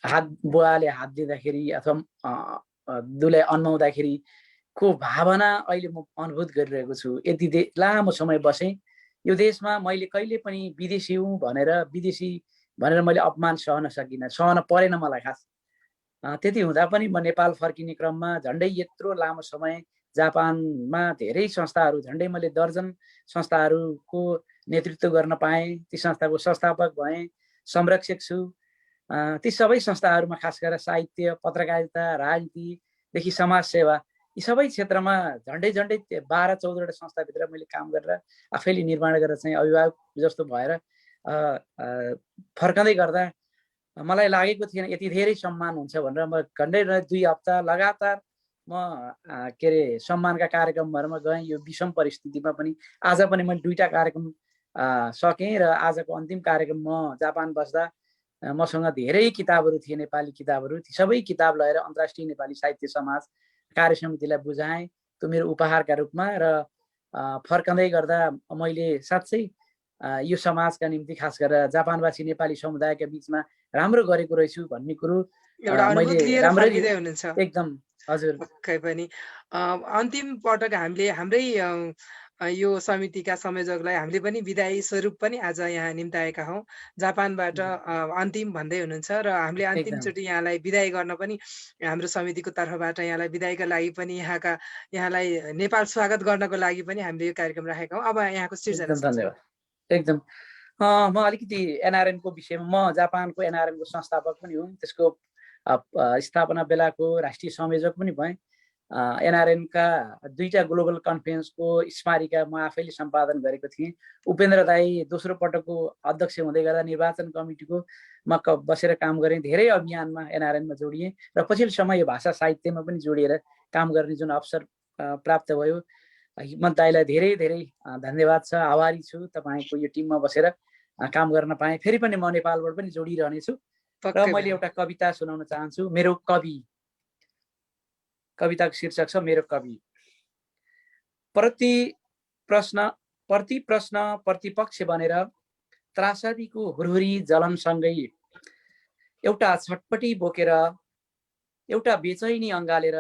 हात बुवाले हात दिँदाखेरि अथवा दुलै अन्माउँदाखेरिको भावना अहिले म अनुभूत गरिरहेको छु। यति लामो समय बसेँ यो देशमा, मैले कहिले पनि विदेशी हुँ भनेर मैले अपमान सहन सकिनँ, सहन परेन मलाई खास। त्यति हुँदा पनि म नेपाल फर्किने क्रममा झन्डै यत्रो लामो समय जापानमा धेरै संस्थाहरू, झन्डै मैले दर्जन संस्थाहरूको नेतृत्व गर्न पाएँ। ती संस्थाको संस्थापक भएँ, संरक्षक छु। ती सबै संस्थाहरूमा खास गरेर साहित्य, पत्रकारिता, राजनीतिदेखि समाजसेवा यी सबै क्षेत्रमा झन्डै 12-14 वटा संस्थाभित्र मैले काम गरेर आफैले निर्माण गरेर चाहिँ अभिभावक जस्तो भएर फर्कँदै गर्दा मलाई लागेको थिएन यति धेरै सम्मान हुन्छ भनेर। म झन्डै 2 हप्ता लगातार के अरे सम्मानका कार्यक्रमहरूमा गएँ। यो विषम परिस्थितिमा पनि आज पनि मैले 2टा कार्यक्रम सकेँ र आजको अन्तिम कार्यक्रम म जापान बस्दा मसँग धेरै किताबहरू थिए, नेपाली किताबहरू। ती सबै किताब लिएर अन्तर्राष्ट्रिय नेपाली साहित्य समाज कार्य समितिलाई बुझाएँ, त्यो मेरो उपहारका रूपमा। र फर्कँदै गर्दा मैले साँच्चै यो समाजका निम्ति, खास गरेर जापानवासी नेपाली समुदायका बिचमा राम्रो गरेको रहेछु भन्ने कुरो एउटा अनुभूति मैले लिएर राम्ररी फर्किँदै हुनुहुन्छ। एकदम हजुर। पक्कै पनि अन्तिम पटक हामीले हाम्रै यो समितिका संयोजकलाई हामीले पनि विदाई स्वरूप पनि आज यहाँ निम्ताएका हौँ। जापानबाट अन्तिम भन्दै हुनुहुन्छ र हामीले अन्तिमचोटि यहाँलाई विदाई गर्न पनि हाम्रो समितिको तर्फबाट यहाँलाई विदाईका लागि पनि यहाँलाई नेपाल स्वागत गर्नको लागि पनि हामीले यो कार्यक्रम राखेका हौँ। अब यहाँको सिर्जना। धन्यवाद। एकदम म अलिकति एनआरएनको विषयमा, म जापानको एनआरएनको संस्थापक पनि हुँ, त्यसको स्थापना बेलाको राष्ट्रिय संयोजक पनि भएँ। एनआरएनका 2टा ग्लोबल कन्फरेन्सको स्मारिका म आफैले सम्पादन गरेको थिएँ। उपेन्द्र दाई दोस्रो पटकको अध्यक्ष हुँदै गर्दा निर्वाचन कमिटीको म बसेर काम गरेँ। धेरै अभियानमा एनआरएनमा जोडिएँ र पछिल्लो समय यो भाषा साहित्यमा पनि जोडिएर काम गर्ने जुन अवसर प्राप्त भयो, हिम्मत दाईलाई धेरै धेरै धन्यवाद छ, आभारी छु। तपाईँको यो टिममा बसेर काम गर्न पाएँ। फेरि पनि म नेपालबाट पनि जोडिरहनेछु र मैले एउटा कविता सुनाउन चाहन्छु। मेरो कविताको शीर्षक छ मेरो कवि। प्रति प्रश्न प्रतिपक्ष बनेर त्रासदीको हुरहुरी जलनसँगै एउटा छटपटी बोकेर, एउटा बेचैनी अँगालेर,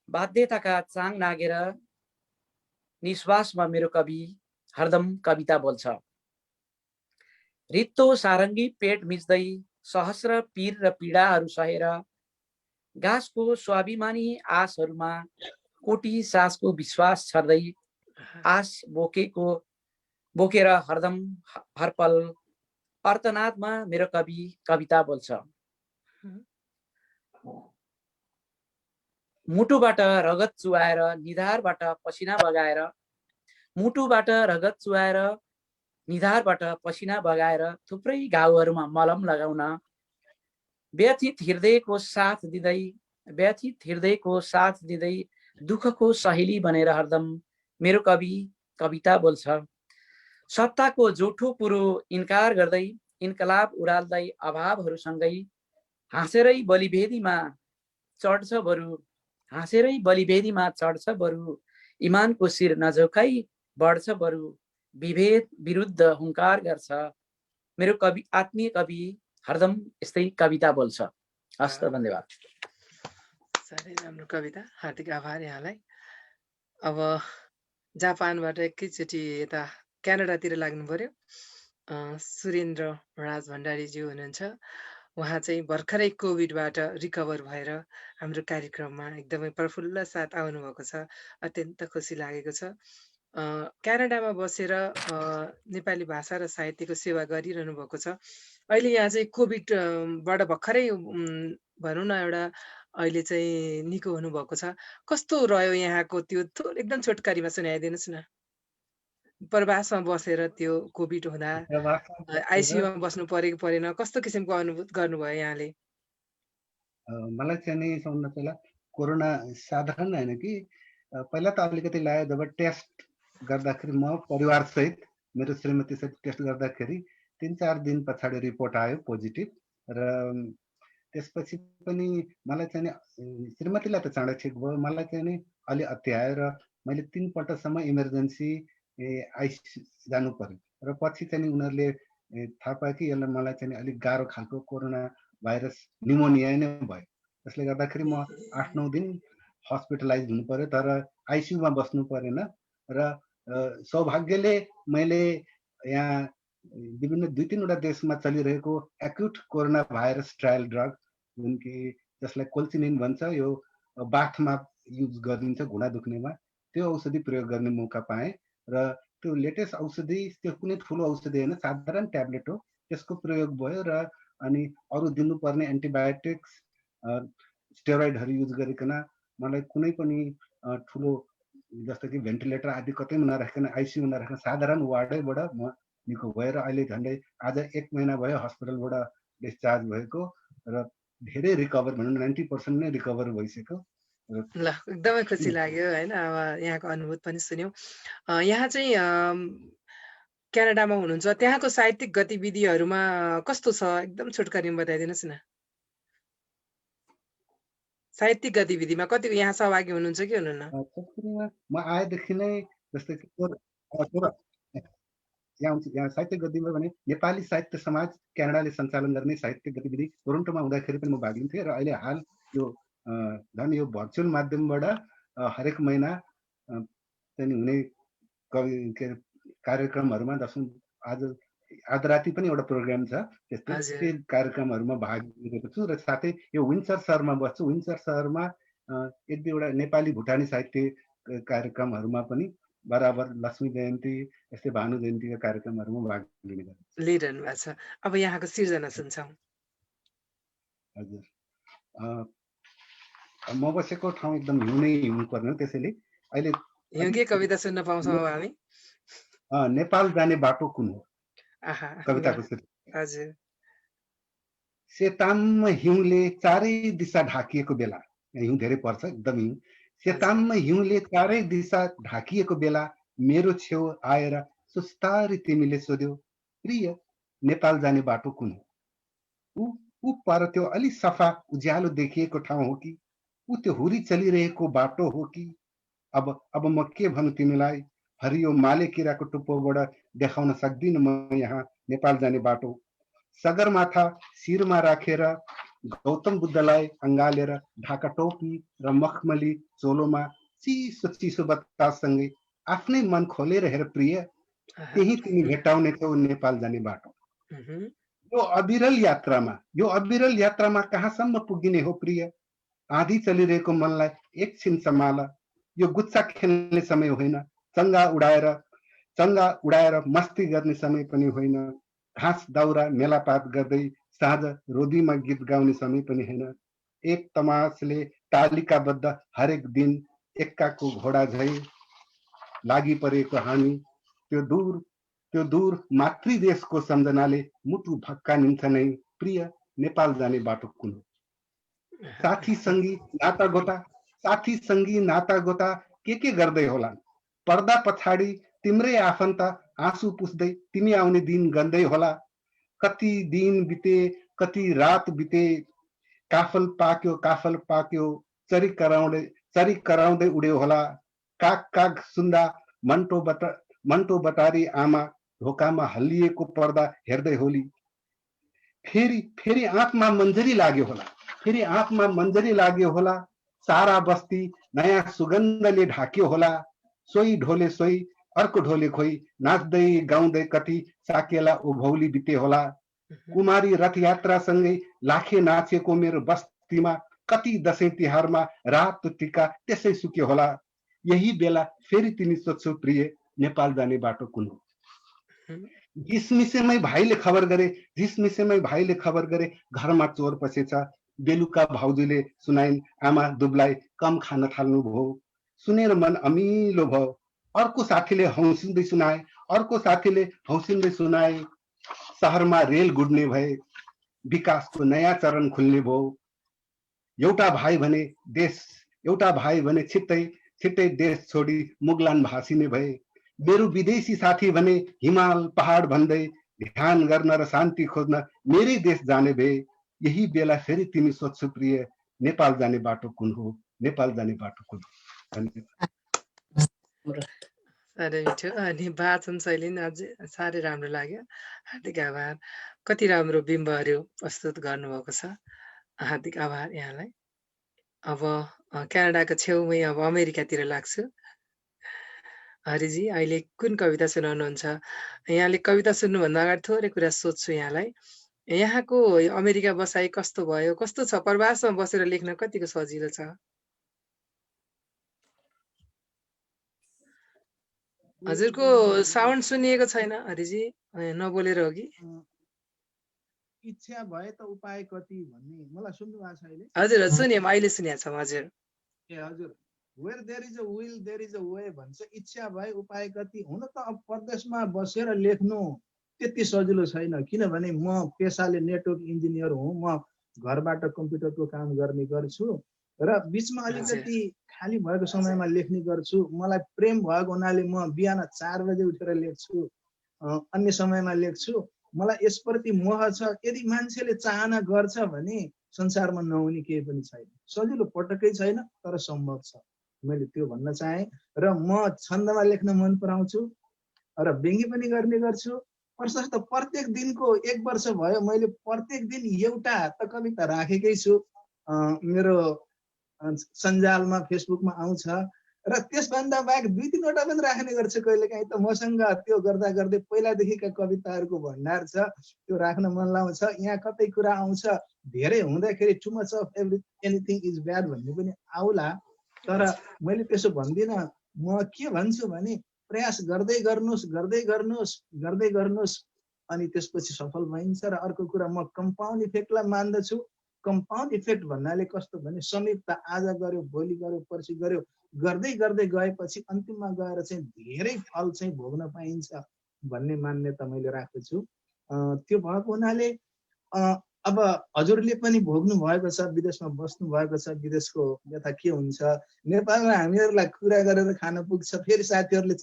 बाध्यताका चाङ नागेर निश्वासमा मेरो कवि हरदम कविता बोल्छ। रित्तो सारङ्गी पेट मिच्दै सहस्र पीर र पीडाहरू सहेर, घाँसको स्वाभिमानी आशहरूमा कोटी सासको विश्वास छर्दै, आश बोकेर हरदम हरपल अर्थनादमा मेरो कवि कविता बोल्छ। मुटुबाट रगत चुहाएर, निधारबाट पसिना बगाएर, मुटुबाट रगत चुहाएर, निधारबाट पसिना बगाएर थुप्रै घाउहरूमा मलम लगाउन, व्यथित हृदयको साथ दिँदै दुःखको सहेली बनेर हरदम मेरो कवि कविता बोल्छ। सत्ताको जोठो पुरो इन्कार गर्दै, इन्कलाब उराल्दै अभावहरूसँगै हाँसेरै बलिभेदीमा चढ्छ बरु, इमानको शिर नझुकाई बढ्छ बरु, विभेद विरुद्ध हुङ्कार गर्छ मेरो कवि, आत्मीय कवि हरदम यस्तै कविता बोल्छ। हस्त धन्यवाद। साह्रै राम्रो कविता, हार्दिक आभार यहाँलाई। अब जापानबाट एकैचोटि यता क्यानाडातिर लाग्नु पर्यो। सुरेन्द्र राज भण्डारीज्यू हुनुहुन्छ। उहाँ चाहिँ भर्खरै कोभिडबाट रिकभर भएर हाम्रो कार्यक्रममा एकदमै प्रफुल्ल साथ आउनुभएको छ। अत्यन्त खुसी लागेको छ। क्यानाडामा बसेर नेपाली भाषा र साहित्यको सेवा गरिरहनु भएको छ। अहिले यहाँ चाहिँ कोभिडबाट भर्खरै भनौँ न एउटा अहिले चाहिँ निको हुनुभएको छ। कस्तो रह्यो यहाँको त्यो एकदम छोटकरीमा सुनाइदिनुहोस् न। प्रवासमा बसेर त्यो कोभिड हुँदा आइसियुमा बस्नु परेको परेन, कस्तो किसिमको अनुभूत गर्नुभयो यहाँले? मलाई चाहिँ नि सबभन्दा पहिला कोरोना साधारण होइन कि पहिला त अलिकति लाग्यो। जब टेस्ट गर्दाखेरि म परिवारसहित मेरो श्रीमतीसहित टेस्ट गर्दाखेरि 3-4 दिन पछाडि रिपोर्ट आयो पोजिटिभ। र त्यसपछि पनि मलाई चाहिँ श्रीमतीलाई त चाँडै ठिक भयो, मलाई चाहिँ नि अलि अत्यायो र मैले 3 पल्टसम्म इमर्जेन्सी आइसियु जानु पर्यो। र पछि चाहिँ उनीहरूले थाहा पायो कि यसलाई मलाई चाहिँ अलिक गाह्रो खालको कोरोना भाइरस निमोनिया नै भयो। त्यसले गर्दाखेरि म 8-9 दिन हस्पिटलाइज हुनु पर्यो, तर आइसियुमा बस्नु परेन। र सौभाग्यले मैले यहाँ विभिन्न 2-3वटा देशमा चलिरहेको acute corona virus trial drug जुन कि जसलाई कोल्चिनिन भन्छ, यो बाथमा युज गरिन्छ घुँडा दुख्नेमा, त्यो औषधि प्रयोग गर्ने मौका पाएँ। र त्यो लेटेस्ट औषधि, त्यो कुनै ठुलो औषधि होइन, साधारण ट्याब्लेट हो, त्यसको प्रयोग भयो। र अनि अरू दिनुपर्ने एन्टिबायोटिक्स स्टेरोइडहरू युज गरिकन मलाई कुनै पनि ठुलो जस्तो कि भेन्टिलेटर आदि कतैमा नराखिकन आइसियुमा नराखिकन साधारण वार्डैबाट म निको भएर अहिले झन्डै आज 1 महिना भयो हस्पिटलबाट डिस्चार्ज भएको र धेरै रिकभर भनौँ 90% नै रिकभर भइसक्यो। ल एकदमै खुसी लाग्यो हैन। अब यहाँको अनुभूति पनि सुन्यौं। यहाँ चाहिँ क्यानाडामा हुनुहुन्छ, त्यहाँको साहित्यिक गतिविधिहरूमा कस्तो छ एकदम छोटकरीमा बताइदिनुहोस् न। साहित्यिक गतिविधिमा कतिको यहाँ सहभागी हुनुहुन्छ कि हुनुहुन्न? म आएदेखि नै जस्तै कि यहाँ साहित्यिक गतिविधि भने नेपाली साहित्य समाज क्यानाडाले सञ्चालन गर्ने साहित्यिक गतिविधि टोरन्टोमा हुँदाखेरि पनि म भाग लिन्थेँ र अहिले हाल यो झन् यो भर्चुअल माध्यमबाट हरेक महिना चाहिँ हुने कार्यक्रमहरूमा जसमा आज राति पनि एउटा प्रोग्राम छ, त्यस्तै कार्यक्रमहरूमा भाग लिएको छु र साथै यो विन्चर सहरमा बस्छु। विन्चर सहरमा एक दुईवटा नेपाली भुटानी साहित्य कार्यक्रमहरूमा पनि बराबर लक्ष्मी जयन्ती यस्तै भानु जयन्तीका कार्यक्रमहरूमा भाग लिइरहनु भएको छ। अब यहाँको सिर्जना सुन्छौँ। हजुर, म बसेको ठाउँ एकदम हिउँनै हिउँ पर्ने हो, त्यसैले अहिले हिउँकै कविता सुन्न पाउँछौँ अब हामी। नेपाल जाने बाटो कुन हो कविताको हजुर। सेताम्म हिउँले चारै दिशा ढाकिएको बेला, हिउँ धेरै पर्छ एकदम हिउँ, सेताम्म हिउँले चारै दिशा ढाकिएको बेला मेरो छेउ आएर सुस्तारी तिमीले सोध्यो, प्रिय नेपाल जाने बाटो कुन हो? ऊ पर त्यो अलि सफा उज्यालो देखिएको ठाउँ हो कि ऊ त्यो हुरी चलिरहेको बाटो हो कि? अब म के भन्नु तिमीलाई, हरियो माले किराको टुप्पोबाट देखाउन सक्दिन म यहाँ नेपाल जाने बाटो। सगरमाथा शिरमा राखेर गौतम बुद्धलाई अँगालेर ढाका टोपी र मखमली चोलोमा चिसो चिसो बताससँगै आफ्नै मन खोलेर हेर प्रिय, त्यही तिमी भेटाउने छौ नेपाल जाने बाटो। यो अविरल यात्रामा कहाँसम्म पुगिने हो प्रिय? आधी चलिरहेको मनलाई एकछिन सम्हाल, यो गुच्चा खेल्ने समय होइन, चङ्गा उडाएर मस्ती गर्ने समय पनि होइन, घाँस दाउरा मेलापात गर्दै साँझ रोदीमा गीत गाउने समय पनि होइन। एक तमासले तालिकाबद्ध हरेक दिन एक्काको घोडा झै लागि परेको हामी, त्यो दूर मातृदेशको सम्झनाले मुटु भक्का निन्छ नै, प्रिय नेपाल जाने बाटो कुन हो? साथी सङ्गी नाता गोता के गर्दै होला? पर्दा पछाडि तिम्रै आफन्त आँसु पुस्दै तिमी आउने दिन गन्दै होला। कति दिन बिते, कति रात बिते, काफल पाक्यो चरी कराउँदै उड्यो होला। काग सुन्दा मन्टो बटारी आमा ढोकामा हल्लिएको पर्दा हेर्दै होली। फेरि आँपमा मन्जरी लाग्यो होला। सारा बस्ती नयाँ सुगन्धले ढाक्यो होला। सोही ढोले सोही, अर्को ढोले खोइ, नाच्दै गाउँदै कति साकेला उभौली बिते होला। कुमारी रथ यात्रासँगै लाखे नाचेको मेरो बस्तीमा कति दशैं तिहारमा रातो टिका त्यसै सुक्यो होला। यही बेला फेरि तिमी सोध्छौ प्रिय नेपाल जाने बाटो कुन हो? झिसमिसेमै भाइले खबर गरे घरमा चोर पसेछ। बेलुका भाउजूले सुनाइन् आमा दुबलाई कम खान थाल्नु भयो। सुनेर मन अमिलो भयो। अर्को साथीले हौसिँदै सुनाए शहरमा रेल गुड्ने भए, विकासको नयाँ चरण खुल्ने भयो। एउटा भाइ भने छिट्टै देश छोडी मुगलान भासिने भए। मेरो विदेशी साथी भने हिमाल पहाड भन्दै ध्यान गर्न र शान्ति खोज्न मेरै देश जाने भए। यही बेला फेरि तिमी सोध्छौ प्रिय नेपाल जाने बाटो कुन हो? नेपाल जाने बाटो कुन हो? साह्रै मिठो अनि वाचन शैली नि अझै साह्रै राम्रो लाग्यो। हार्दिक आभार। कति राम्रो बिम्बहरू प्रस्तुत गर्नुभएको छ। हार्दिक आभार यहाँलाई। अब क्यानाडाको छेउमै अब अमेरिकातिर लाग्छु। हरिजी अहिले कुन कविता सुनाउनुहुन्छ? यहाँले कविता सुन्नुभन्दा अगाडि थोरै कुरा सोध्छु यहाँलाई। यहाँको अमेरिका बसाइ कस्तो भयो, कस्तो छ? प्रवासमा बसेर लेख्न कतिको सजिलो छ? हजुरको साउन्ड सुनिएको छैन हरिजी, नबोलेर हो कि? इच्छा भए त उपाय कति भन्ने मलाई सुन्नु भएको छ अहिले? हजुर सुन्यौँ, अहिले सुनेको छौँ हजुर। हजुर, where there is a will there is a way भन्छ। इच्छा भए उपाय कति। हुन त अब परदेशमा बसेर लेख्नु त्यति सजिलो छैन, किनभने म पेसाले नेटवर्क इन्जिनियर हुँ। म घरबाट कम्प्युटरको काम गर्ने गर्छु र बिचमा अलिकति खाली भएको समयमा लेख्ने गर्छु। मलाई प्रेम भएको हुनाले म बिहान 4 बजे उठेर लेख्छु, अन्य समयमा लेख्छु। मलाई यसप्रति मोह छ। यदि मान्छेले चाहना गर्छ भने संसारमा नहुने केही पनि छैन। सजिलो पटक्कै छैन, तर सम्भव छ। मैले त्यो भन्न चाहे। र म छन्दमा लेख्न मन पराउँछु र व्यङ्ग्य पनि गर्ने गर्छु। प्रशस्त प्रत्येक दिनको 1 वर्ष भयो मैले प्रत्येक दिन एउटा त कविता राखेकै छु। मेरो सञ्जालमा फेसबुकमा आउँछ र त्यसभन्दा बाहेक 2-3 वटा पनि राख्ने गर्छु कहिलेकाहीँ। त मसँग त्यो गर्दा गर्दै पहिलादेखिका कविताहरूको भण्डार छ, त्यो राख्न मन लाउँछ। यहाँ कतै कुरा आउँछ धेरै हुँदाखेरि too much of anything is bad भन्ने पनि आउला, तर मैले त्यसो भन्दिनँ। म के भन्छु भने प्रयास गर्दै गर्नुहोस्, गर्दै गर्नुहोस्, गर्दै गर्नुहोस्, अनि त्यसपछि सफल भइन्छ। र अर्को कुरा म कम्पाउन्ड इफेक्टलाई मान्दछु। कम्पाउन्ड इफेक्ट भन्नाले कस्तो भने संयुक्त आज गर्यो, भोलि गर्यो, पर्सि गर्यो, गर्दै गर्दै गएपछि अन्तिममा गएर चाहिँ धेरै फल चाहिँ भोग्न पाइन्छ भन्ने मान्यता मैले राख्दछु। त्यो भएको हुनाले अब हजुरले पनि भोग्नु भएको छ, विदेशमा बस्नु भएको छ, विदेशको यथा के हुन्छ। नेपालमा हामीहरूलाई कुरा गरेर खान पुग्छ। फेरि साथीहरूले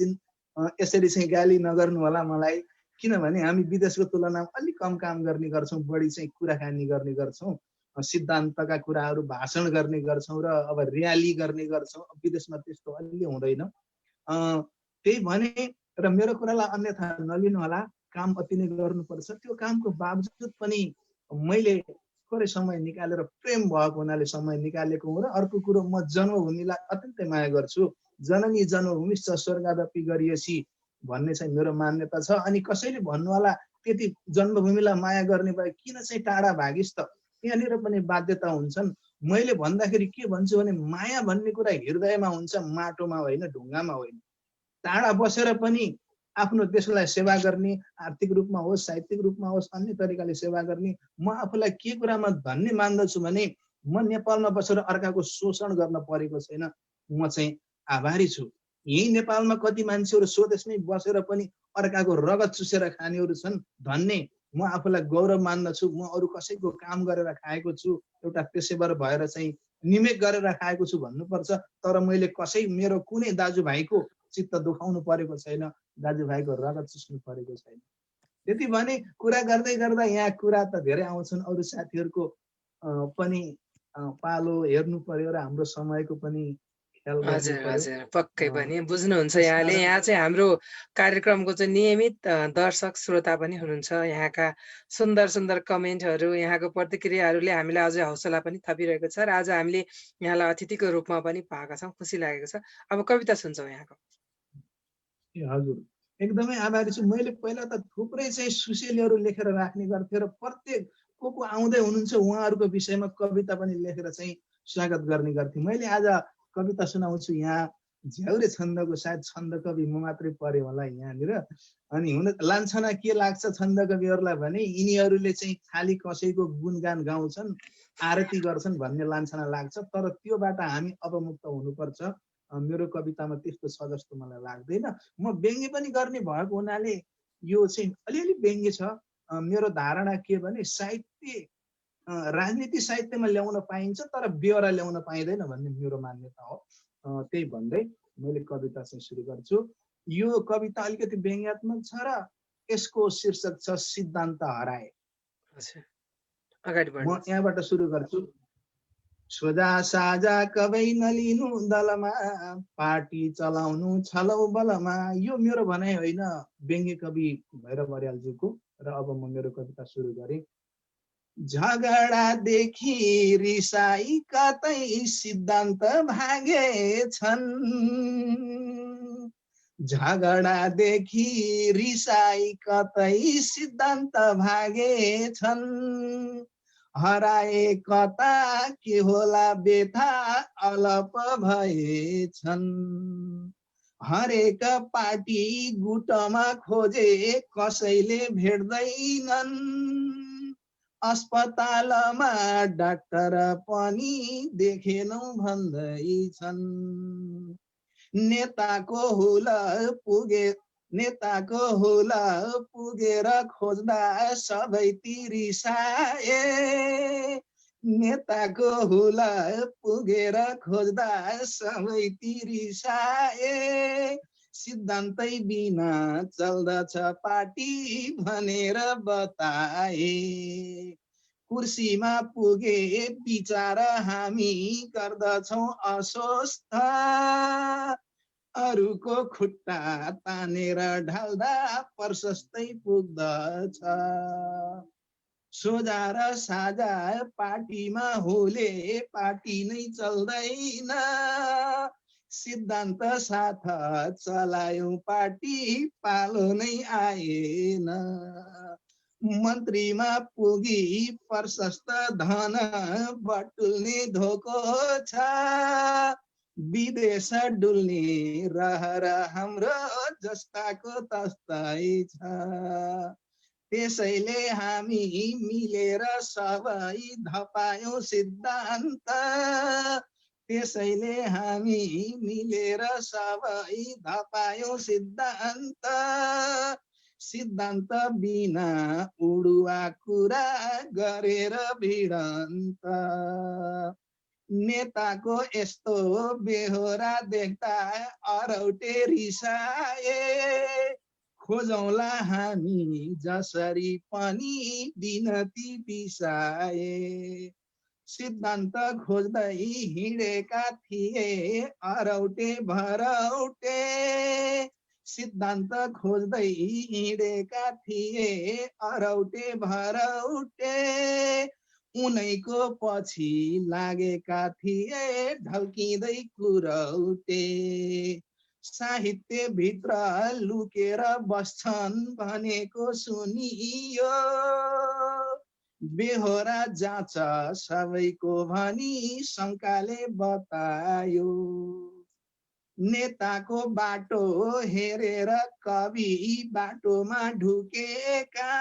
यसरी चाहिँ गाली नगर्नु होला मलाई, किनभने हामी विदेशको तुलनामा अलिक कम काम गर्ने गर्छौँ, बढी चाहिँ कुराकानी गर्ने गर्छौँ, सिद्धान्तका कुराहरू भाषण गर्ने गर्छौँ र अब र्याली गर्ने गर्छौँ। विदेशमा त्यस्तो अलि हुँदैन। त्यही भने र मेरो कुरालाई अन्यथा नलिनु होला, काम अति नै गर्नुपर्छ। त्यो कामको बावजुद पनि मैले थोरै समय निकालेर प्रेम भएको हुनाले समय निकालेको हुँ। र अर्को कुरो म जन्मभूमिलाई अत्यन्तै माया गर्छु। जननी जन्मभूमिश्च स्वर्गादपि गरिएसी भन्ने चाहिँ मेरो मान्यता छ। अनि कसैले भन्नु होला त्यति जन्मभूमिलाई माया गर्ने भए किन चाहिँ टाढा भागिस् त, यहाँनिर पनि बाध्यता हुन्छन्। मैले भन्दाखेरि के भन्छु भने माया भन्ने कुरा हृदयमा हुन्छ, माटोमा होइन, ढुङ्गामा होइन। टाढा बसेर पनि आफ्नो देशलाई सेवा गर्ने, आर्थिक रूपमा होस्, साहित्यिक रूपमा होस्, अन्य तरिकाले सेवा गर्ने। म आफूलाई के कुरामा धन्य मान्दछु भने म नेपालमा बसेर अर्काको शोषण गर्न परेको छैन। म चाहिँ आभारी छु। यही नेपालमा कति मान्छेहरू स्वदेशमै बसेर पनि अर्काको रगत चुसेर खानेहरू छन्, धन्य। म आफूलाई गौरव मान्दछु। म अरू कसैको काम गरेर खाएको छु, एउटा पेसेवर भएर चाहिँ निमेक गरेर खाएको छु भन्नुपर्छ। तर मैले मेरो कुनै दाजुभाइको चित्त दुखाउनु परेको छैन, दाजुभाइको रगत चुस्नु परेको छैन। त्यति भने कुरा गर्दै गर्दा यहाँ कुरा त धेरै आउँछन्। अरू साथीहरूको पनि पालो हेर्नु पर्यो र हाम्रो समयको पनि ख्याल गर्नु हजुर पर्यो। हजुर पक्कै पनि बुझ्नुहुन्छ यहाँले। यहाँ चाहिँ हाम्रो कार्यक्रमको चाहिँ नियमित दर्शक श्रोता पनि हुनुहुन्छ। यहाँका सुन्दर सुन्दर कमेन्टहरू, यहाँको प्रतिक्रियाहरूले हामीलाई अझै हौसला पनि थपिरहेको छ। र आज हामीले यहाँलाई अतिथिको रूपमा पनि पाएका छौँ, खुसी लागेको छ। अब कविता सुन्छौँ यहाँको। हजुर एकदमै आभारी छु। मैले पहिला त थुप्रै चाहिँ सुसेलीहरू लेखेर राख्ने गर्थेँ र प्रत्येक को आउँदै हुनुहुन्छ उहाँहरूको विषयमा कविता पनि लेखेर चाहिँ स्वागत गर्ने गर्थेँ। मैले आज कविता सुनाउँछु। यहाँ झ्याउरे छन्दको सायद छन्द कवि म मात्रै परे होला यहाँनिर। अनि हुन लान्छना के लाग्छ छन्द कविहरूलाई भने यिनीहरूले चाहिँ खालि कसैको गुणगान गाउँछन्, आरती गर्छन् भन्ने लान्छना लाग्छ। तर त्योबाट हामी अपमुक्त हुनुपर्छ। मेरो कवितामा त्यस्तो छ जस्तो मलाई लाग्दैन। म व्यङ्ग्य पनि गर्ने भएको हुनाले यो चाहिँ अलिअलि व्यङ्ग्य छ। मेरो धारणा के भने साहित्य राजनीति साहित्यमा ल्याउन पाइन्छ तर बेहोरा ल्याउन पाइँदैन भन्ने मेरो मान्यता हो। त्यही भन्दै मैले कविता चाहिँ सुरु गर्छु। यो कविता अलिकति व्यङ्ग्यात्मक छ र यसको शीर्षक छ सिद्धान्त हराए। म यहाँबाट सुरु गर्छु। सोझा साझा कबै नलिनु दलमा, पार्टी चलाउनु छलौ बलमा। यो मेरो भनाइ होइन, व्यङ्ग्य कवि भैरव अर्यालज्यूको। र अब म मेरो कविता सुरु गरेँ। झगडादेखि रिसाई कतै सिद्धान्त भागेछन्, झगडादेखि रिसाई कतै सिद्धान्त भागेछन्। हराए कता के होला बेथा अलप भएछन्। हरेक पार्टी गुटमा खोजे कसैले भेट्दैनन्। अस्पतालमा डाक्टर पनि देखेनौ भन्दैछन्। नेताको हुल पुगेर खोज्दा सबै तिरिसाए। नेताको हुला पुगेर खोज्दा सबै तिरिसाए सिद्धान्तै बिना चल्दछ पार्टी भनेर बताए कुर्सीमा पुगे विचार हामी गर्दछौँ अस्वस्थ अरूको खुट्टा तानेर ढाल्दा प्रशस्तै पुग्दछ सोझा र साझा पार्टीमा होले पार्टी नै चल्दैन सिद्धान्त साथ चलायौं पार्टी पालो नै आएन मन्त्रीमा पुगी प्रशस्त धन बटुल्ने धोको छ विदेश डुल्ने रहर हाम्रो जस्ताको तस्तै छ त्यसैले हामी मिलेर सबै धपायौं सिद्धान्त त्यसैले हामी मिलेर सबै धपायौं सिद्धान्त सिद्धान्त बिना उडुवा कुरा गरेर भिडन्त नेताको यस्तो बेहोरा देख्दा अरौटे रिसाए खोजौँला हामी जसरी पनि बिनती बिसाए सिद्धान्त खोज्दै हिँडेका थिए अरौटे भरौटे सिद्धान्त खोज्दै हिँडेका थिए अरौटे भरौटे उनैको पछि लागेका थिए ढल्किँदै कुरौटे साहित्य भित्र लुकेर बस्छन् भनेको सुनियो बेहोरा जाँच सबैको भनी शङ्काले बतायो नेताको बाटो हेरेर कवि बाटोमा ढुकेका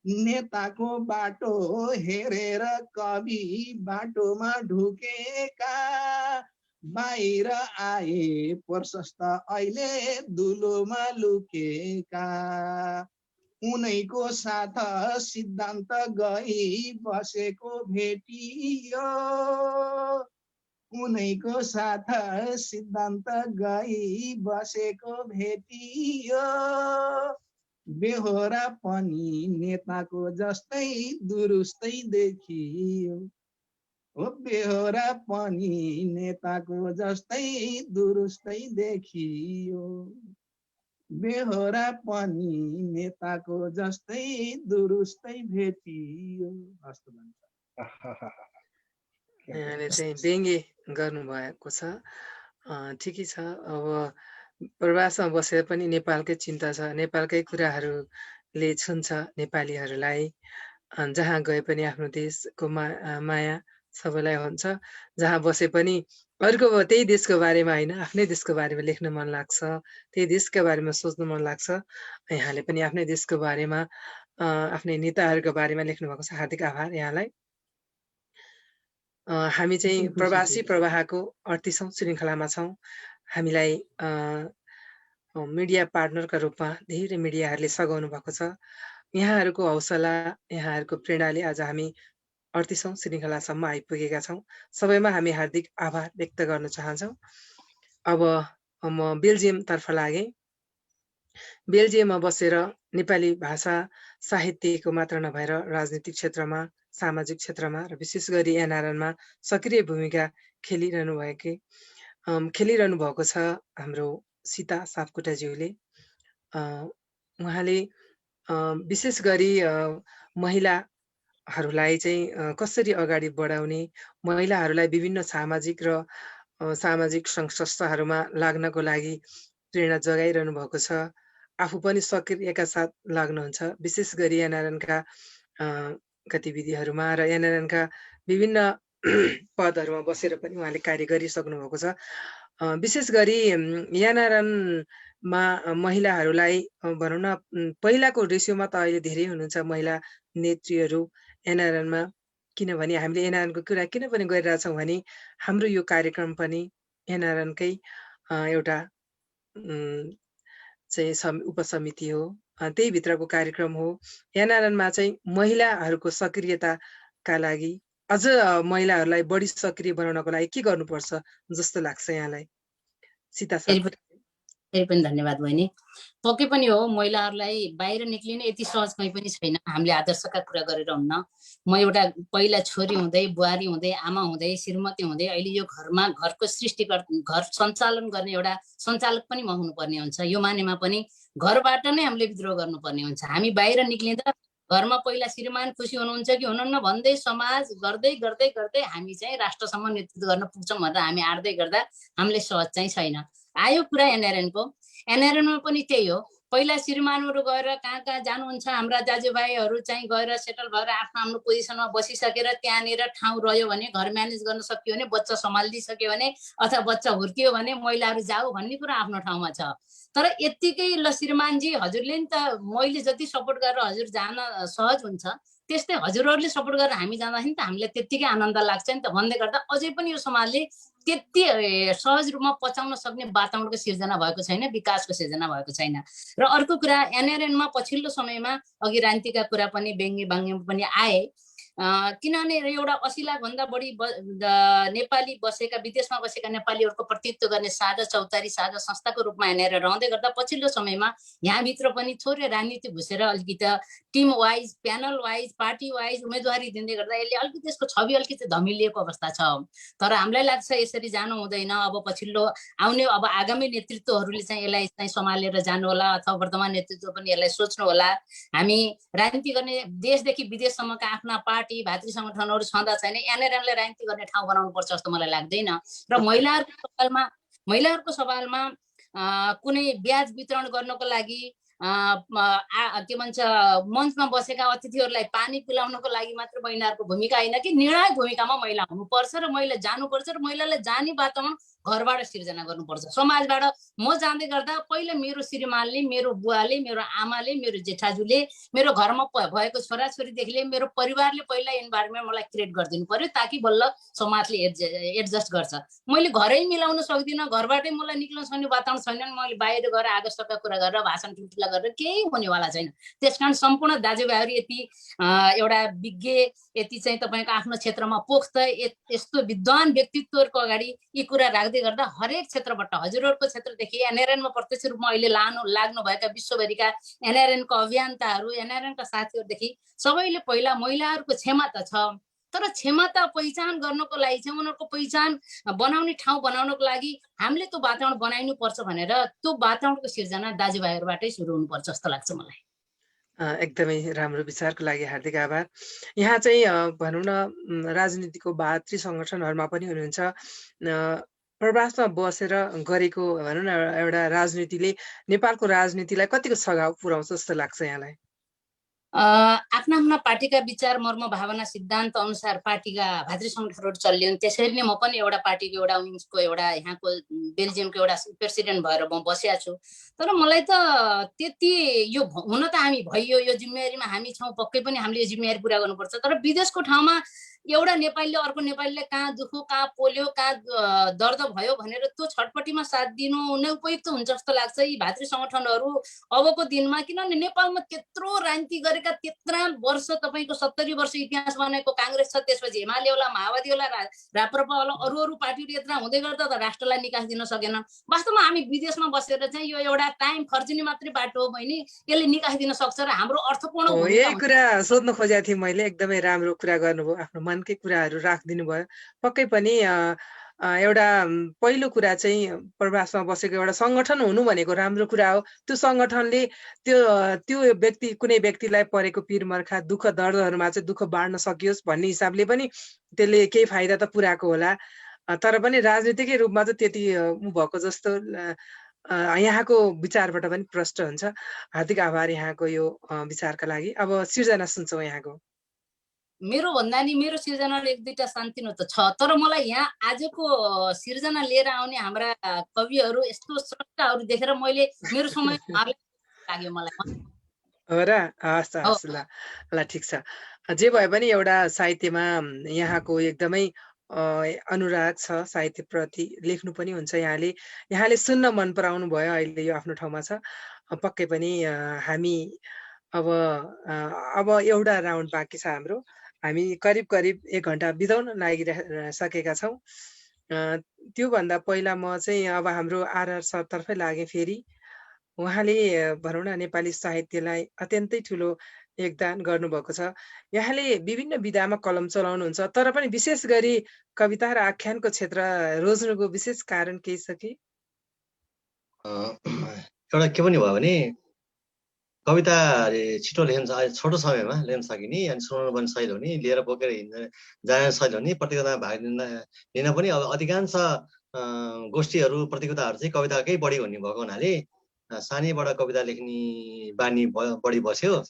नेताको बाटो हेरेर कवि बाटोमा ढुकेका बाहिर आए प्रशस्त अहिले दुलोमा लुकेका उनैको साथ सिद्धान्त गई बसेको भेटियो उनैको साथ सिद्धान्त गई बसेको भेटियो बेहोरा पनि नेताको जस्तै दुरुस्तै देखियो हो बेहोरा पनि नेताको जस्तै दुरुस्तै देखियो बेहोरा पनि नेताको जस्तै दुरुस्तै भेटियो हस्त भन्छ यहाँले चाहिँ व्यङ्ग्य गर्नुभएको छ ठिकै छ अब प्रवासमा बसेर पनि नेपालकै चिन्ता छ नेपालकै कुराहरूले छुन्छ नेपालीहरूलाई जहाँ गए पनि आफ्नो देशको माया सबैलाई हुन्छ जहाँ बसे पनि अर्को त्यही देशको बारेमा होइन आफ्नै देशको बारेमा लेख्न मन लाग्छ त्यही देशका बारेमा सोच्नु मन लाग्छ यहाँले पनि आफ्नै देशको बारेमा आफ्नै नेताहरूको बारेमा लेख्नु भएको छ हार्दिक आभार यहाँलाई हामी चाहिँ प्रवासी प्रवाहको 38औं श्रृङ्खलामा छौँ हामीलाई मिडिया पार्टनरका रूपमा धेरै मिडियाहरूले सघाउनु भएको छ यहाँहरूको हौसला यहाँहरूको प्रेरणाले आज हामी 38औं श्रृङ्खलासम्म आइपुगेका छौँ सबैमा हामी हार्दिक आभार व्यक्त गर्न चाहन्छौँ अब म बेल्जियमतर्फ लागेँ बेल्जियममा बसेर नेपाली भाषा साहित्यको मात्र नभएर राजनीतिक क्षेत्रमा सामाजिक क्षेत्रमा र विशेष गरी एनआरएनमा सक्रिय भूमिका खेलिरहनु भएको छ हाम्रो सीता सापकोटाज्यूले उहाँले विशेष गरी महिलाहरूलाई चाहिँ कसरी अगाडि बढाउने महिलाहरूलाई विभिन्न सामाजिक र सामाजिक संस्थाहरूमा लाग्नको लागि प्रेरणा जगाइरहनु भएको छ आफू पनि सक्रियका साथ लाग्नुहुन्छ विशेष गरी एनआरएनका गतिविधिहरूमा र एनआरएनका विभिन्न पदहरूमा बसेर पनि उहाँले कार्य गरिसक्नु भएको छ विशेष गरी एनआरएनमा महिलाहरूलाई भनौँ न पहिलाको रेसियोमा त अहिले धेरै हुनुहुन्छ महिला नेत्रीहरू एनआरएनमा किनभने हामीले एनआरएनको कुरा किन पनि गरिरहेछौँ भने हाम्रो यो कार्यक्रम पनि एनआरएनकै एउटा चाहिँ उपसमिति हो त्यही भित्रको कार्यक्रम हो एनआरएनमा चाहिँ महिलाहरूको सक्रियताका लागि अझ महिलाहरूलाई बढी सक्रिय बनाउनको लागि के गर्नुपर्छ जस्तो लाग्छ यहाँलाई? सीता सर। फेरि पनि धन्यवाद बहिनी। पक्कै पनि हो, महिलाहरूलाई बाहिर निक्लिने यति सहज कहीँ पनि छैन। हामीले आदर्शका कुरा गरेर हुन्न। म एउटा पहिला छोरी हुँदै, बुहारी हुँदै, आमा हुँदै, श्रीमती हुँदै अहिले यो घरमा घरको सृष्टिकर्ता, घर सञ्चालन गर्ने एउटा सञ्चालक पनि म हुनुपर्ने हुन्छ। यो मानेमा पनि घरबाट नै हामीले विद्रोह गर्नुपर्ने हुन्छ। हामी बाहिर निक्लिँदा घरमा पहिला श्रीमान खुसी हुनुहुन्छ कि हुनुहुन्न भन्दै समाज गर्दै गर्दै गर्दै हामी चाहिँ राष्ट्रसम्म नेतृत्व गर्न पुग्छौँ भनेर हामी आड्दै गर्दा हामीले सहज चाहिँ छैन। आयो कुरा एनआरएनको, एनआरएनमा पनि त्यही हो। पहिला श्रीमानहरू गएर कहाँ कहाँ जानुहुन्छ, हाम्रा दाजुभाइहरू चाहिँ गएर सेटल भएर आफ्नो आफ्नो पोजिसनमा बसिसकेर त्यहाँनिर ठाउँ रह्यो भने, घर म्यानेज गर्न सकियो भने, बच्चा सम्हालिदिइसक्यो भने, अथवा बच्चा हुर्कियो भने महिलाहरू जाऊ भन्ने कुरा आफ्नो ठाउँमा छ। तर यत्तिकै ल श्रीमानजी हजुरले नि त मैले जति सपोर्ट गरेर हजुर जान सहज हुन्छ त्यस्तै हजुरहरूले सपोर्ट गरेर हामी जाँदाखेरि त हामीलाई त्यत्तिकै आनन्द लाग्छ नि त भन्दै गर्दा अझै पनि यो समाजले त्यति सहज रूपमा पचाउन सक्ने वातावरणको सिर्जना भएको छैन, विकासको सिर्जना भएको छैन। र अर्को कुरा एनआरएनमा पछिल्लो समयमा अघि रान्तिका कुरा पनि व्यङ्ग्य वाङ्ग्य पनि आए, किनभने एउटा 80 लाख भन्दा बढी नेपाली बसेका, विदेशमा बसेका नेपालीहरूको प्रतिनिधित्व गर्ने साझा चौतारी साझा संस्थाको रूपमा एनआरएन रहँदै गर्दा पछिल्लो समयमा यहाँभित्र पनि थोरै राजनीति घुसेर अलिकति team wise, panel wise, party wise उम्मेदवारी दिँदै गर्दा यसले अलिकति त्यसको छवि अलिकति धमिलिएको अवस्था छ। तर हामीलाई लाग्छ यसरी जानु हुँदैन। अब पछिल्लो आउने अब आगामी नेतृत्वहरूले चाहिँ यसलाई चाहिँ सम्हालेर जानु होला, अथवा वर्तमान नेतृत्व पनि यसलाई सोच्नु होला। हामी राजनीति गर्ने देशदेखि विदेशसम्मका आफ्ना पार्टी भातृ सङ्गठनहरू छँदा छैन, एनआरएनलाई राजनीति गर्ने ठाउँ बनाउनु पर्छ जस्तो मलाई लाग्दैन। र महिलाहरूको सवालमा कुनै ब्याज वितरण गर्नको लागि के भन्छ मञ्चमा बसेका अतिथिहरूलाई पानी पिलाउनको लागि मात्र महिलाहरूको भूमिका होइन कि निर्णायक भूमिकामा महिला हुनुपर्छ र महिला जानुपर्छ र महिलालाई जाने वातावरण घरबाट सिर्जना गर्नुपर्छ, समाजबाट। म जाँदै गर्दा पहिला मेरो श्रीमानले, मेरो बुवाले, मेरो आमाले, मेरो जेठाजुले, मेरो घरमा भएको छोराछोरीदेखि लिएर मेरो परिवारले पहिला इन्भाइरोमेन्ट मलाई क्रिएट गरिदिनु पर्यो ताकि बल्ल समाजले एडजस्ट गर्छ। मैले घरै मिलाउन सक्दिनँ, घरबाटै मलाई निक्लन सक्ने वातावरण छैन भने मैले बाहिर गएर आगस्तका कुरा गरेर भाषण ठुल्ठुला गरेर केही हुनेवाला छैन। त्यसकारण सम्पूर्ण दाजुभाइहरू यति एउटा विज्ञ, यति चाहिँ तपाईँको आफ्नो क्षेत्रमा पोख्त यस्तो विद्वान व्यक्तित्वहरूको अगाडि यी कुरा राख्दै गर्दा हरेक क्षेत्रबाट हजुरहरूको क्षेत्रदेखि एनआरएनमा प्रत्यक्ष रूपमा अहिले लाग्नुभएका विश्वभरिका एनआरएनको अभियन्ताहरू, एनआरएनका साथीहरूदेखि सबैले पहिला महिलाहरूको क्षमता छ, तर क्षमता पहिचान गर्नको लागि चाहिँ उनीहरूको पहिचान बनाउने ठाउँ बनाउनको लागि हामीले त्यो वातावरण बनाइनु पर्छ भनेर त्यो वातावरणको सिर्जना दाजुभाइहरूबाटै सुरु हुनुपर्छ जस्तो लाग्छ मलाई। एकदमै राम्रो विचारको लागि हार्दिक आभार। यहाँ चाहिँ भनौँ न राजनीतिको भातृ सङ्गठनहरूमा पनि हुनुहुन्छ, प्रवासमा बसेर गरेको भनौँ न एउटा राजनीतिले नेपालको राजनीतिलाई कतिको सघाउ पुर्याउँछ जस्तो लाग्छ यहाँलाई? आफ्ना आफ्ना पार्टीका विचार, मर्म, भावना, सिद्धान्त अनुसार पार्टीका भातृ सङ्गठनहरू चल्लिन्। त्यसरी नै म पनि एउटा पार्टीको एउटा विङ्सको एउटा यहाँको बेल्जियमको एउटा प्रेसिडेन्ट भएर म बसेको छु। तर मलाई त त्यति यो हुन त हामी भइयो, यो जिम्मेवारीमा हामी छौँ, पक्कै पनि हामीले यो जिम्मेवारी पुरा गर्नुपर्छ। तर विदेशको ठाउँमा एउटा नेपालीले अर्को नेपालीले कहाँ दुःख, कहाँ पोल्यो, कहाँ दर्द भयो भनेर त्यो छटपट्टिमा साथ दिनु नै उपयुक्त हुन्छ जस्तो लाग्छ यी भातृ सङ्गठनहरू अबको दिनमा। किनभने नेपालमा त्यत्रो राजनीति गरेका, त्यत्रा वर्ष तपाईँको 70 वर्ष इतिहास बनाएको काङ्ग्रेस छ, त्यसपछि एमाले होला, माओवादी होला, राप्रपा होला, अरू अरू पार्टीहरू यत्रा हुँदै गर्दा त राष्ट्रलाई निकास दिन सकेन। वास्तवमा हामी विदेशमा बसेर चाहिँ यो एउटा टाइम खर्चिने मात्रै बाटो हो बहिनी, यसले निकास दिन सक्छ र हाम्रो अर्थपूर्ण यही कुरा सोध्न खोजेको थिएँ मैले। एकदमै राम्रो कुरा गर्नुभयो, आफ्नो मनकै कुराहरू राखिदिनु भयो। पक्कै पनि एउटा पहिलो कुरा चाहिँ प्रवासमा बसेको एउटा सङ्गठन हुनु भनेको राम्रो कुरा हो। त्यो सङ्गठनले त्यो व्यक्ति, कुनै व्यक्तिलाई परेको पिर मर्खा, दुःख दर्दहरूमा चाहिँ दुःख बाँड्न सकियोस् भन्ने हिसाबले पनि त्यसले केही फाइदा त पुर्याएको होला। तर पनि राजनीतिकै रूपमा चाहिँ त्यति भएको जस्तो यहाँको विचारबाट पनि प्रष्ट हुन्छ। हार्दिक आभार यहाँको यो विचारका लागि। अब सिर्जना सुन्छौँ यहाँको। मेरो भन्दा नि मेरो सिर्जना एक दुईटा सानोतिनो त छ, तर मलाई यहाँ आजको सिर्जना लिएर आउने हाम्रा कविहरू, यस्तो स्रष्टाहरू देखेर मैले मेरो समय लाग्यो मलाई। हो र? हस् हस्, ल ल ठिक छ। जे भए पनि एउटा साहित्यमा यहाँको एकदमै अनुराग छ, साहित्यप्रति लेख्नु पनि हुन्छ। यहाँले सुन्न मन पराउनु भयो, अहिले यो आफ्नो ठाउँमा छ। पक्कै पनि हामी अब एउटा राउन्ड बाँकी छ हाम्रो। हामी करिब करिब 1 घण्टा बिताउन लागिसकेका छौँ। त्योभन्दा पहिला म चाहिँ अब हाम्रो आरआर सरतर्फै लागेँ फेरि। उहाँले भनौँ न नेपाली साहित्यलाई अत्यन्तै ठुलो योगदान गर्नुभएको छ। यहाँले विभिन्न विधामा कलम चलाउनुहुन्छ, तर पनि विशेष गरी कविता र आख्यानको क्षेत्र रोज्नुको विशेष कारण केही छ कि? एउटा के पनि भयो भने कविता छिटो लेख्न छोटो समयमा लेख्न सकिने अनि सुनाउनु पनि सजिलो हुने, लिएर बोकेर हिँड्न जान सजिलो हुने, प्रतियोगितामा भाग लिन पनि अब अधिकांश गोष्ठीहरू प्रतियोगिताहरू चाहिँ कविताकै बढी हुने भएको हुनाले सानैबाट कविता लेख्ने बानी बढी बस्यो।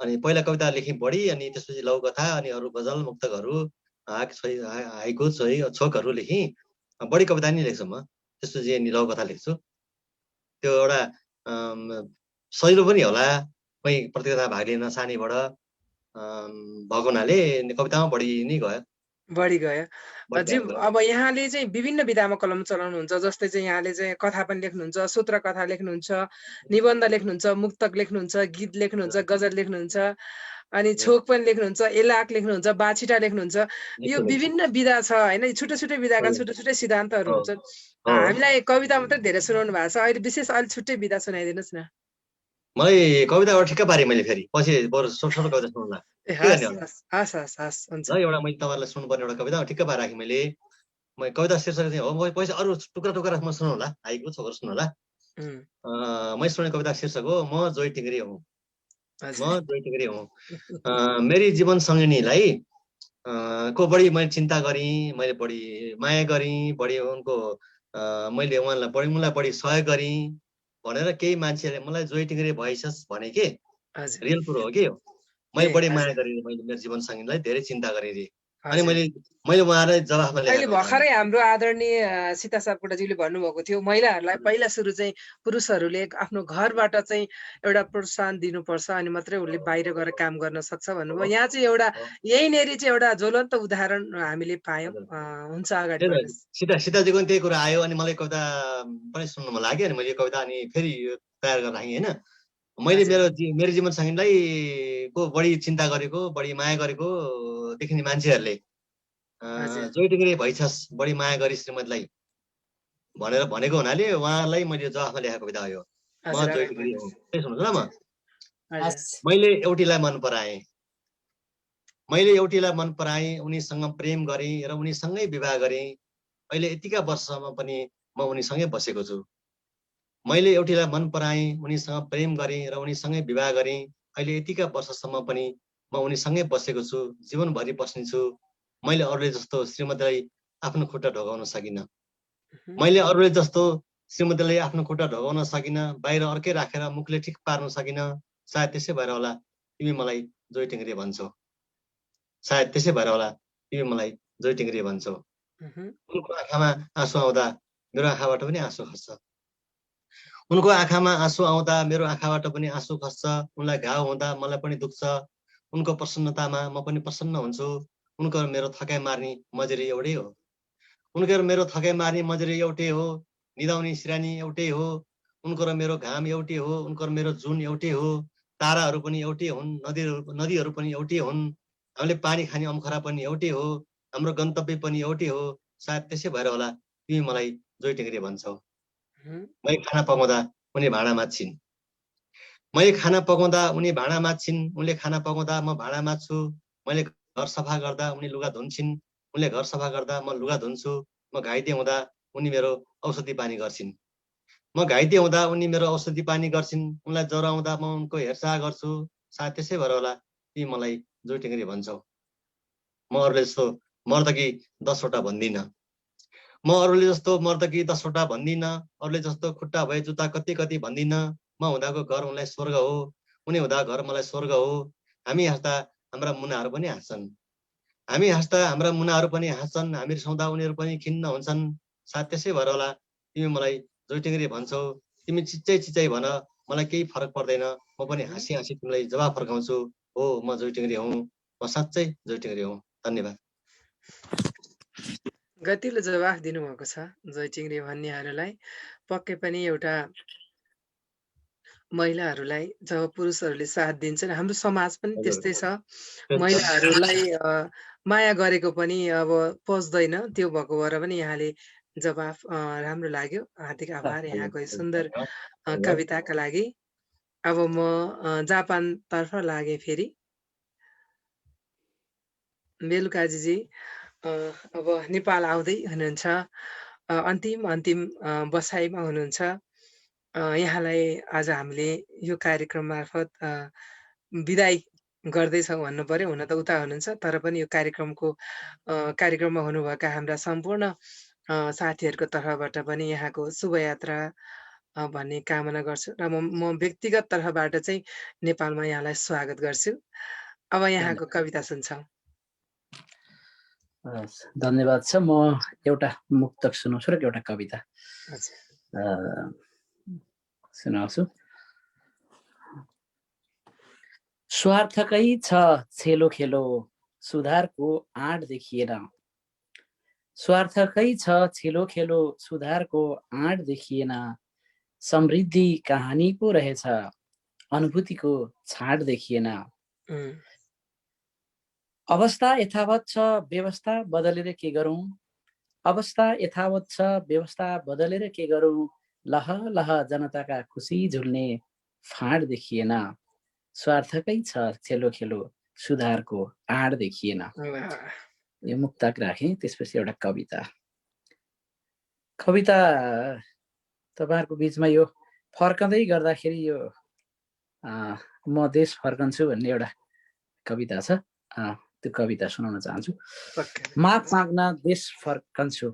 अनि पहिला कविता लेखेँ बढी, अनि त्यसपछि लघुकथा अनि अरू गजल मुक्तकहरू हाइकु छोकहरू लेखेँ। बढी कविता नै लेख्छु म, त्यसपछि अनि लघुकथा लेख्छु। त्यो एउटा सजिलो पनि होला, कोही प्रतियोगितामा भाग लिन सानैबाट भएको हुनाले कवितामा बढी नै गयो। अब यहाँले चाहिँ विभिन्न विधामा कलम चलाउनुहुन्छ, जस्तै चाहिँ यहाँले चाहिँ कथा पनि लेख्नुहुन्छ, सूत्र कथा लेख्नुहुन्छ, निबन्ध लेख्नुहुन्छ, मुक्तक लेख्नुहुन्छ, गीत लेख्नुहुन्छ, गजल लेख्नुहुन्छ, अनि छोक पनि लेख्नुहुन्छ, एलाक लेख्नुहुन्छ, बाछिटा लेख्नुहुन्छ। यो विभिन्न विधा छ होइन, छुट्टै छुट्टै विधाका छुट्टै छुट्टै सिद्धान्तहरू हुन्छन्। हामीलाई कविता मात्रै धेरै सुनाउनु भएको छ, अहिले विशेष अहिले छुट्टै विधा सुनाइदिनुहोस् न। मलाई कविताबाट ठिक्क पारेँ मैले, फेरि पछि बरु छोटो कविता सुनाउला। हुन्छ एउटा मैले तपाईँलाई सुन्नुपर्ने एउटा कविता ठिक्क पाएर राखेँ मैले कविता शीर्षक चाहिँ हो, पछि अरू टुक्रा टुक्रा म सुनाउला, हाइकु छोकर सुनाउला। मैले सुने कविता शीर्षक हो म जोइ टिङ्ग्री हुँ। म जोइ टिङ्ग्री हुँ। मेरी जीवन सङ्गिनीलाई को बढी मैले चिन्ता गरेँ, मैले बढी माया गरेँ, बढी उनको मैले उनलाई बढी सहयोग गरेँ भनेर केही मान्छेले मलाई जोइ टिङ्ग्री भइसस् भने के रियल कुरो हो कि। मैले बढी माया गरेँ, मैले मेरो जीवन सङ्गिनीलाई धेरै चिन्ता गरेँ रे। अनि मैले उहाँलाई जवाफमा अहिले भर्खरै हाम्रो आदरणीय सीता सापकोटाज्यूले भन्नुभएको थियो, महिलाहरूलाई पहिला सुरु चाहिँ पुरुषहरूले आफ्नो घरबाट चाहिँ एउटा प्रोत्साहन दिनुपर्छ अनि मात्रै उसले बाहिर गएर काम गर्न सक्छ भन्नुभयो। यहाँ चाहिँ एउटा यहीँनेरि चाहिँ एउटा ज्वलन्त उदाहरण हामीले पायौँ। हुन्छ, अगाडि बढ्नुहोस्। सीताजीको पनि त्यही कुरा आयो अनि मलाई कविता पनि सुन्नु मन लाग्यो। अनि मैले कविता अनि फेरि तयार गरेर राखेँ होइन। मैले मेरो जीवन सङ्गिनीलाई को बढी चिन्ता गरेको, बढी माया गरेको देखिने मान्छेहरूले जोइ टिङ्ग्री भइछस्, बढी माया गरी श्रीमतीलाई भनेर भनेको हुनाले उहाँलाई मैले जवाफमा लेखेको कविता हो। म जोइ टिङ्ग्री हुँ। त्यही सुन्नुहोस् न। मैले एउटीलाई मन पराएँ, उनीसँग प्रेम गरेँ र उनीसँगै विवाह गरेँ। अहिले यतिका वर्षसम्म पनि म उनीसँगै बसेको छु। मैले एउटीलाई मन पराएँ, उनीसँग प्रेम गरेँ र उनीसँगै विवाह गरेँ। अहिले यतिका वर्षसम्म पनि म उनीसँगै बसेको छु, जीवनभरि बस्नेछु। मैले अरूले जस्तो श्रीमतीलाई आफ्नो खुट्टा ढोगाउन सकिनँ। बाहिर अर्कै राखेर मुखले ठिक पार्न सकिनँ। सायद त्यसै भएर होला तिमी मलाई जोइ टिङ्ग्री भन्छौ। उनको आँखामा आँसु आउँदा मेरो आँखाबाट पनि आँसु खस्छ। उनलाई घाउ हुँदा मलाई पनि दुख्छ। उनको प्रसन्नतामा म पनि प्रसन्न हुन्छु। उनको मेरो थकाइ मार्ने मजुरी एउटै हो। निदाउने सिरानी एउटै हो। उनको र मेरो घाम एउटै हो। उनको र मेरो जुन एउटै हो। ताराहरू पनि एउटै हुन्, नदीहरू पनि एउटै हुन्। हामीले पानी खाने अम्खरा पनि एउटै हो। हाम्रो गन्तव्य पनि एउटै हो। सायद त्यसै भएर होला तिमी मलाई जोइ टिङ्ग्री भन्छौ। मैले खाना पकाउँदा उनी भाँडा माझ्छिन्। उनले खाना पकाउँदा म भाँडा माझ्छु। मैले घर सफा गर्दा उनी लुगा धुन्छिन्। उनले घर सफा गर्दा म लुगा धुन्छु। म घाइते हुँदा उनी मेरो औषधि पानी गर्छिन्। उनलाई ज्वरो आउँदा म उनको हेरचाह गर्छु। सायद त्यसै भएर होला तिमी मलाई जोइ टिङ्ग्री भन्छौ। म अरूले जस्तो मर्दकी 10वटा भन्दिनँ। अरूले जस्तो खुट्टा भए जुत्ता कति कति भन्दिनँ। म हुँदाको घर उनलाई स्वर्ग हो। उनी हुँदा घर मलाई स्वर्ग हो। हामी हाँस्दा हाम्रा मुनाहरू पनि हाँस्छन्। हामी रिसाउँदा उनीहरू पनि खिन्न हुन्छन्। सायद त्यसै भएर होला तिमी मलाई जोइ टिङ्ग्री भन्छौ। तिमी चिच्चै भन, मलाई केही फरक पर्दैन। म पनि हाँसी हाँसी तिमीलाई जवाफ फर्काउँछु। हो, म जोइ टिङ्ग्री हुँ। म साँच्चै जोइ टिङ्ग्री हुँ। धन्यवाद। गतिलो जवाफ दिनुभएको छ जोइ टिङ्ग्री भन्नेहरूलाई। पक्कै पनि एउटा महिलाहरूलाई जब पुरुषहरूले साथ दिन्छन्, हाम्रो समाज पनि हजुर। त्यस्तै छ। महिलाहरूलाई माया गरेको पनि अब पच्दैन, त्यो भएको भएर पनि यहाँले जवाफ राम्रो लाग्यो। हार्दिक आभार यहाँको यो सुन्दर कविताका लागि। अब म जापानतर्फ लागेँ फेरि। बेलुकाजी अब नेपाल आउँदै हुनुहुन्छ, अन्तिम बसाइमा हुनुहुन्छ। यहाँलाई आज हामीले यो कार्यक्रम मार्फत बिदाई गर्दैछौँ भन्नु पर्यो, हुन त उता हुनुहुन्छ, तर पनि यो कार्यक्रममा हुनुभएका हाम्रा सम्पूर्ण साथीहरूको तर्फबाट पनि यहाँको शुभयात्रा भन्ने कामना गर्छु र म व्यक्तिगत तर्फबाट चाहिँ नेपालमा यहाँलाई स्वागत गर्छु। अब यहाँको कविता सुन्छौँ। धन्यवाद छ। म एउटा मुक्तक सुनाउँछु र एउटा कविता सुनाउँछु। स्वार्थकै छ छेलो खेलो, सुधारको आँट देखिएन। स्वार्थकै छ छेलो खेलो, सुधारको आँट देखिएन। समृद्धि कहानी पो रहेछ, अनुभूतिको छाँट देखिएन। अवस्था यथावत छ, व्यवस्था बदलेर के गरौँ? अवस्था यथावत छ, व्यवस्था बदलेर के गरौँ? लह लह जनताका खुसी झुल्ने फाँड देखिएन। स्वार्थकै छ छेलो खेलो, सुधारको आँट देखिएन। यो मुक्तक राखेँ। त्यसपछि एउटा कविता तपाईँहरूको बिचमा यो फर्कँदै गर्दाखेरि यो म देश फर्कन्छु भन्ने एउटा कविता छ। त्यो कविता सुनाउन चाहन्छु। माफ माग्न देश फर्कन्छु।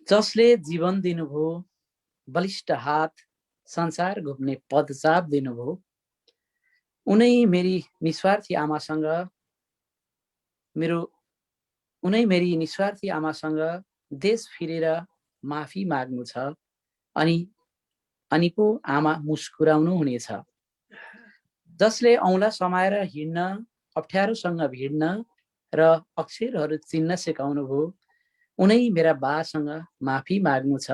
जसले जीवन दिनुभयो, बलिष्ठ हात, संसार घुम्ने पदचाप दिनुभयो, उनै मेरी निस्वार्थी आमासँग देश फिरेर माफी माग्नु छ। अनि पो आमा मुस्कुराउनु हुनेछ। जसले औँला समाएर हिँड्न, अप्ठ्यारोसँग भिड्न र अक्षरहरू चिन्न सिकाउनु भयो, उनै मेरा बासँग माफी माग्नु छ।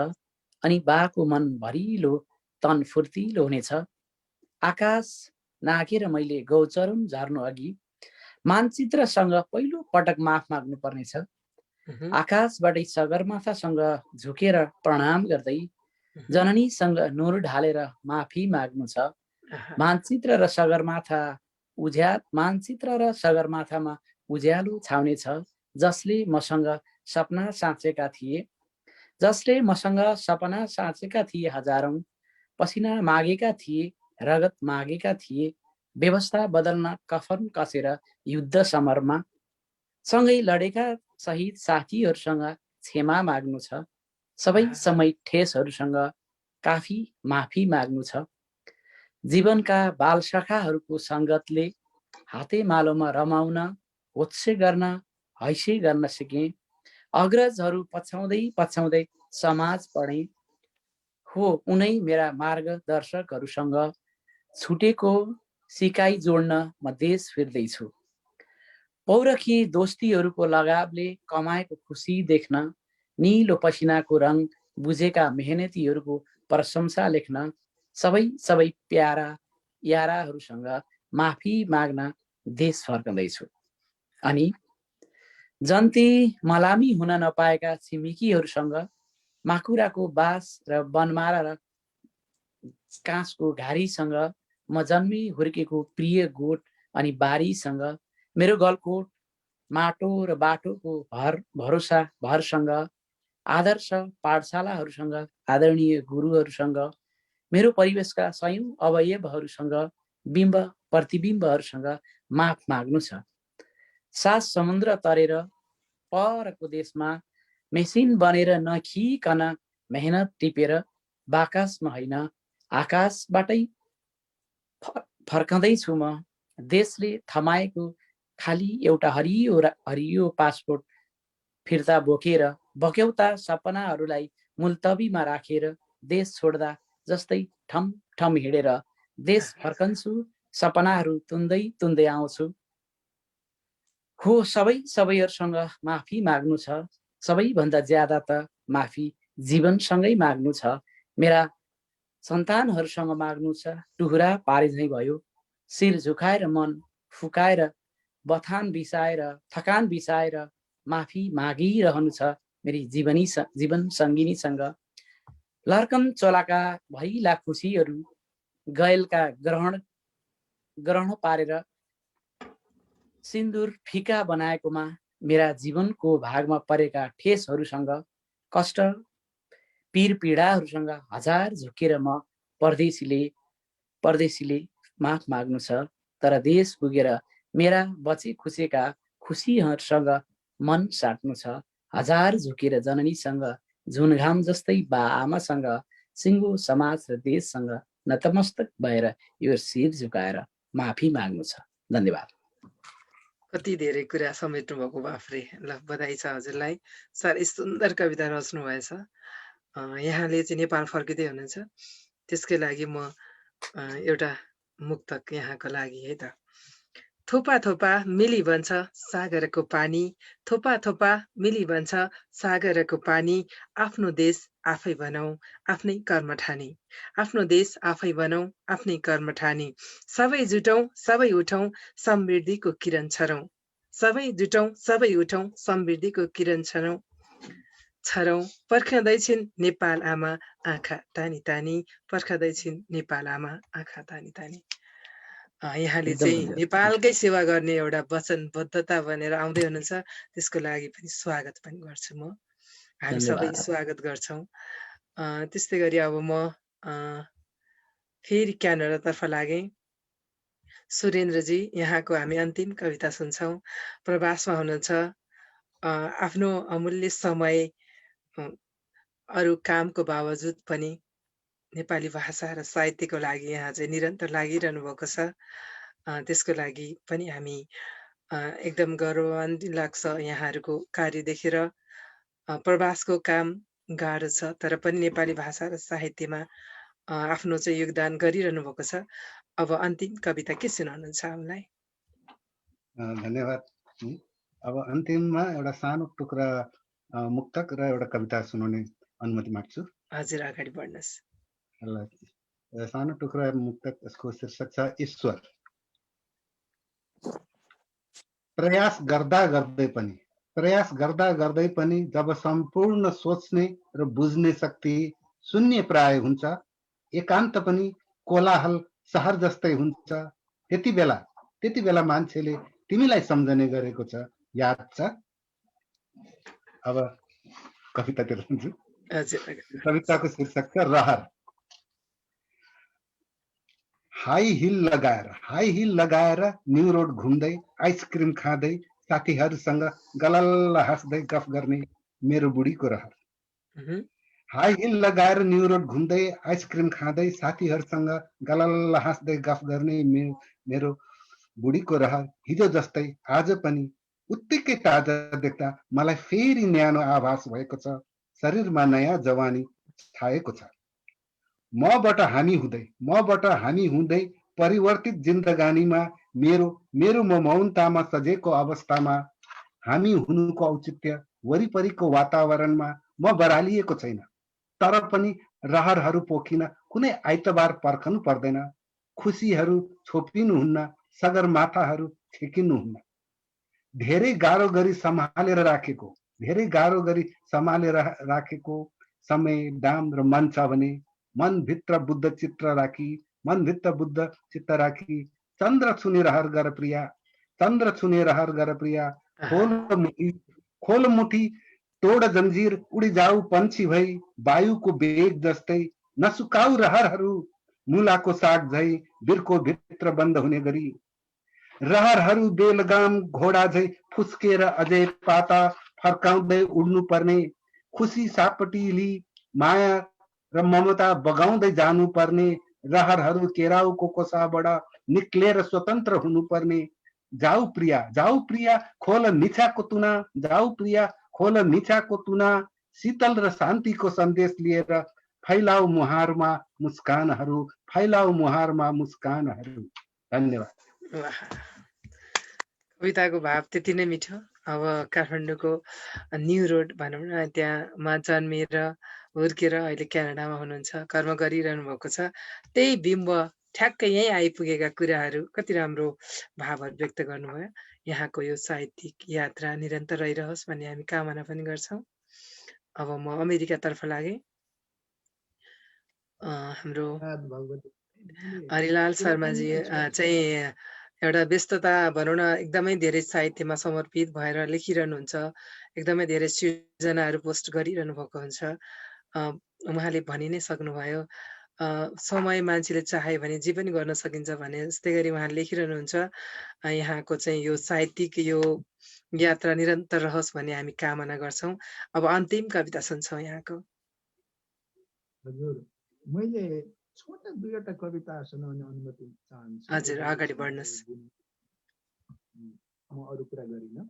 अनि बाको मन भरिलो, तन फुर्तिलो हुनेछ। आकाश नाघेर मैले गौचरम झर्नु अघि मानचित्रसँग पहिलो पटक माफ माग्नु पर्नेछ। आकाशबाटै सगरमाथासँग झुकेर प्रणाम गर्दै जननीसँग नुर ढालेर माफी माग्नु छ। मानचित्र र सगरमाथामा उज्यालो छाउने छ। जसले मसँग सपना साँचेका थिए हजारौं, पसिना मागेका थिए, रगत मागेका थिए, व्यवस्था बदल्न कफन कसेर युद्ध समरमा सँगै लडेका शहीद साथीहरूसँग क्षमा माग्नु छ। सबै समय ठेसहरूसँग काफी माफी माग्नु छ। जीवनका बालसखाहरूको सङ्गतले हातेमालोमा रमाउन, होत्से गर्न, हैसे गर्न सिके। अग्रजहरू पछ्याउँदै समाज पढे हो। उनै मेरा मार्गदर्शकहरूसँग छुटेको सिकाइ जोड्न म देश फिर्दैछु। पौरखी दोस्तीहरूको लगावले कमाएको खुसी देख्न, निलो पसिनाको रङ बुझेका मेहनतीहरूको प्रशंसा लेख्न, सबै प्यारा याराहरूसँग माफी माग्न देश फर्कँदैछु। अनि जन्ती मलामी हुन नपाएका छिमेकीहरूसँग माकुराको बास र बनमारा र काँसको घारीसँग, म जन्मी हुर्केको प्रिय गोठ अनि बारीसँग, मेरो गलकोट माटो र बाटोको भरसँग, आदर्श पाठशालाहरूसँग, आदरणीय गुरुहरूसँग, मेरो परिवेशका सयौं अवयवहरूसँग, बिम्ब प्रतिबिम्बहरूसँग माफ माग्नु छ। सात समुद्र तरेर परको देशमा मेसिन बनेर नखिकन मेहनत टिपेर बाकसमा होइन आकाशबाटै फर्कँदैछु म। देशले थमाएको खाली एउटा हरियो पासपोर्ट फिर्ता बोकेर, बक्यौता सपनाहरूलाई मुल्तवीमा राखेर देश छोड्दा जस्तै ठम हिँडेर देश फर्कन्छु। सपनाहरू तुन्दै आउँछु। हो सबैहरूसँग माफी माग्नु छ। सबैभन्दा ज्यादा त माफी जीवनसँगै माग्नु छ। मेरा सन्तानहरूसँग माग्नु छ, टुहुरा पारे झैँ भयो। शिर झुकाएर मन फुकाएर बथान बिसाएर थकान बिसाएर माफी मागिरहनु छ मेरी जीवन सङ्गिनीसँग। लर्कम चोलाका भइला खुसीहरू गैलका ग्रहण पारेर सिन्दुर फिका बनाएकोमा मेरा जीवनको भागमा परेका ठेसहरूसँग कष्ट पीर पीडाहरूसँग हजार झुकेर म परदेशीले माफ माग्नु छ। तर देश पुगेर मेरा बचे खुसेका खुसीहरूसँग मन साट्नु छ। हजार झुकेर जननीसँग झुनघाम जस्तै बा आमासँग सिङ्गो समाज र देशसँग नतमस्तक भएर यो शिर झुकाएर माफी माग्नु छ। धन्यवाद। कति धेरै कुरा समेट्नु भएको बाफ्रे। ल बधाई छ हजुरलाई। साह्रै सुन्दर कविता रच्नु भएछ। यहाँले चाहिँ नेपाल फर्किँदै हुनुहुन्छ, त्यसकै लागि म एउटा मुक्तक यहाँको लागि है त। थोपा थोपा मिली बन्छ सागरको पानी, थोपा थोपा मिली बन्छ सागरको पानी। आफ्नो देश आफै बनाऊ आफ्नै कर्म ठानी, आफ्नो देश आफै बनाऊ आफ्नै कर्म ठानी। सबै जुटौँ सबै उठौँ समृद्धिको किरण छरौँ, सबै जुटौँ सबै उठौँ समृद्धिको किरण छरौँ। पर्खदैछिन् नेपाल आमा आँखा तानी तानी, पर्खदैछिन् नेपाल आमा आँखा तानी तानी। यहाँले चाहिँ नेपालकै सेवा गर्ने एउटा वचनबद्धता भनेर आउँदै हुनुहुन्छ, त्यसको लागि पनि स्वागत पनि गर्छु म। हामी सबै स्वागत गर्छौँ। त्यस्तै गरी अब म फेरि क्यानाडातर्फ लागेँ। सुरेन्द्रजी, यहाँको हामी अन्तिम कविता सुन्छौँ। प्रवासमा हुनुहुन्छ, आफ्नो अमूल्य समय अरू कामको बावजुद पनि नेपाली भाषा र साहित्यको लागि यहाँ चाहिँ निरन्तर लागिरहनु भएको छ। त्यसको लागि पनि हामी एकदम गौरवान्वित लाग्छ यहाँहरूको कार्य देखेर। प्रवासको काम गाह्रो छ, तर पनि नेपाली भाषा र साहित्यमा आफ्नो चाहिँ योगदान गरिरहनु भएको छ। अब अन्तिम कविता के सुनाउनुहुन्छ हामीलाई? धन्यवाद। अब अन्तिममा एउटा सानो टुक्रा मुक्तक र एउटा कविता सुनाउने अनुमति माग्छु। हजुर, अगाडि बढ्नुहोस्। सानो टुक्रा मुक्तक, यसको शीर्षक छ ईश्वर। प्रयास गर्दा गर्दै पनि जब सम्पूर्ण सोच्ने र बुझ्ने शक्ति शून्य प्राय हुन्छ, एकान्त पनि कोलाहल शहर जस्तै हुन्छ, त्यति बेला मान्छेले तिमीलाई सम्झने गरेको छ, याद छ? अब कवितातिर जान्छु। कविताको शीर्षक छ रहर। हाई हिल लगाएर न्यू रोड घुम्दै आइसक्रिम खाँदै साथीहरूसँग गलल्ल हाँस्दै गफ गर्ने मेरो बुढीको रहर। हाई हिल लगाएर न्यू रोड घुम्दै आइसक्रिम खाँदै साथीहरूसँग गलल्ल हाँस्दै गफ गर्ने मेरो बुढीको रहर। हिजो जस्तै आज पनि उत्तिकै ताजा देख्दा मलाई फेरि न्यानो आभास भएको छ, शरीरमा नयाँ जवानी छाएको छ। मबाट हामी हुँदै परिवर्तित जिन्दगानीमा मेरो मौनतामा सजेको अवस्थामा हामी हुनुको औचित्य वरिपरिको वातावरणमा म बरालिएको छैन। तर पनि रहरहरू पोखिन कुनै आइतबार पर्खनु पर्दैन, खुसीहरू छोपिनुहुन्न, सगरमाथाहरू छेकिनुहुन्न। धेरै गाह्रो गरी सम्हालेर राखेको समय, दाम र मन छ भने मनभित्र बुद्ध चित्त राखी चन्द्र छुने रहर गर प्रिया, खोल मुठी तोड जंजीर, उडी जाऊ पंछी भई वायुको बेग जस्तै, नसुकाऊ रहरहरू मुलाको साग झै बिर्को भित्र बन्द हुने गरी। रहरहरू बेलगाम घोडा झै फुस्केर अझै पाता फर्काउँदै उड्नु पर्ने, खुसी सापटिली माया र ममता बगाउँदै जानु पर्ने। रहरहरू केराउको कोसाबाट निक्लेर स्वतन्त्र हुनुपर्ने। जाऊ प्रिया खोल निछाको तुना, शीतल र शान्तिको सन्देश लिएर फैलाऊ मुहारमा मुस्कानहरू। धन्यवाद। कविताको भाव त्यति नै मिठो। अब काठमाडौँको न्यू रोड भनौँ न, त्यहाँमा जन्मिएर हुर्केर अहिले क्यानाडामा हुनुहुन्छ, कर्म गरिरहनु भएको छ। त्यही बिम्ब ठ्याक्कै यहीँ आइपुगेका कुराहरू कति राम्रो भावहरू व्यक्त गर्नुभयो। यहाँको यो साहित्यिक यात्रा निरन्तर रहिरहोस् भन्ने हामी कामना पनि गर्छौँ। अब म अमेरिकातर्फ लागेँ। हाम्रो हरिलाल शर्माजी चाहिँ एउटा व्यस्तता भनौँ न, एकदमै धेरै साहित्यमा समर्पित भएर लेखिरहनुहुन्छ, एकदमै धेरै सृजनाहरू पोस्ट गरिरहनु भएको हुन्छ। उहाँले भनि नै सक्नुभयो, समय मान्छेले चाह्यो भने जे पनि गर्न सकिन्छ भने, जस्तै गरी उहाँले लेखिरहनुहुन्छ। यहाँको चाहिँ यो साहित्यिक यो यात्रा निरन्तर रहोस् भन्ने हामी कामना गर्छौँ। अब अन्तिम कविता सुन्छौँ यहाँको। हजुर, मैले छोटा दुईवटा कविता सुनाउने अनुमति चाहन्छु। हजुर, अगाडि बढ्नुहोस्। म अरू कुरा गरिनँ।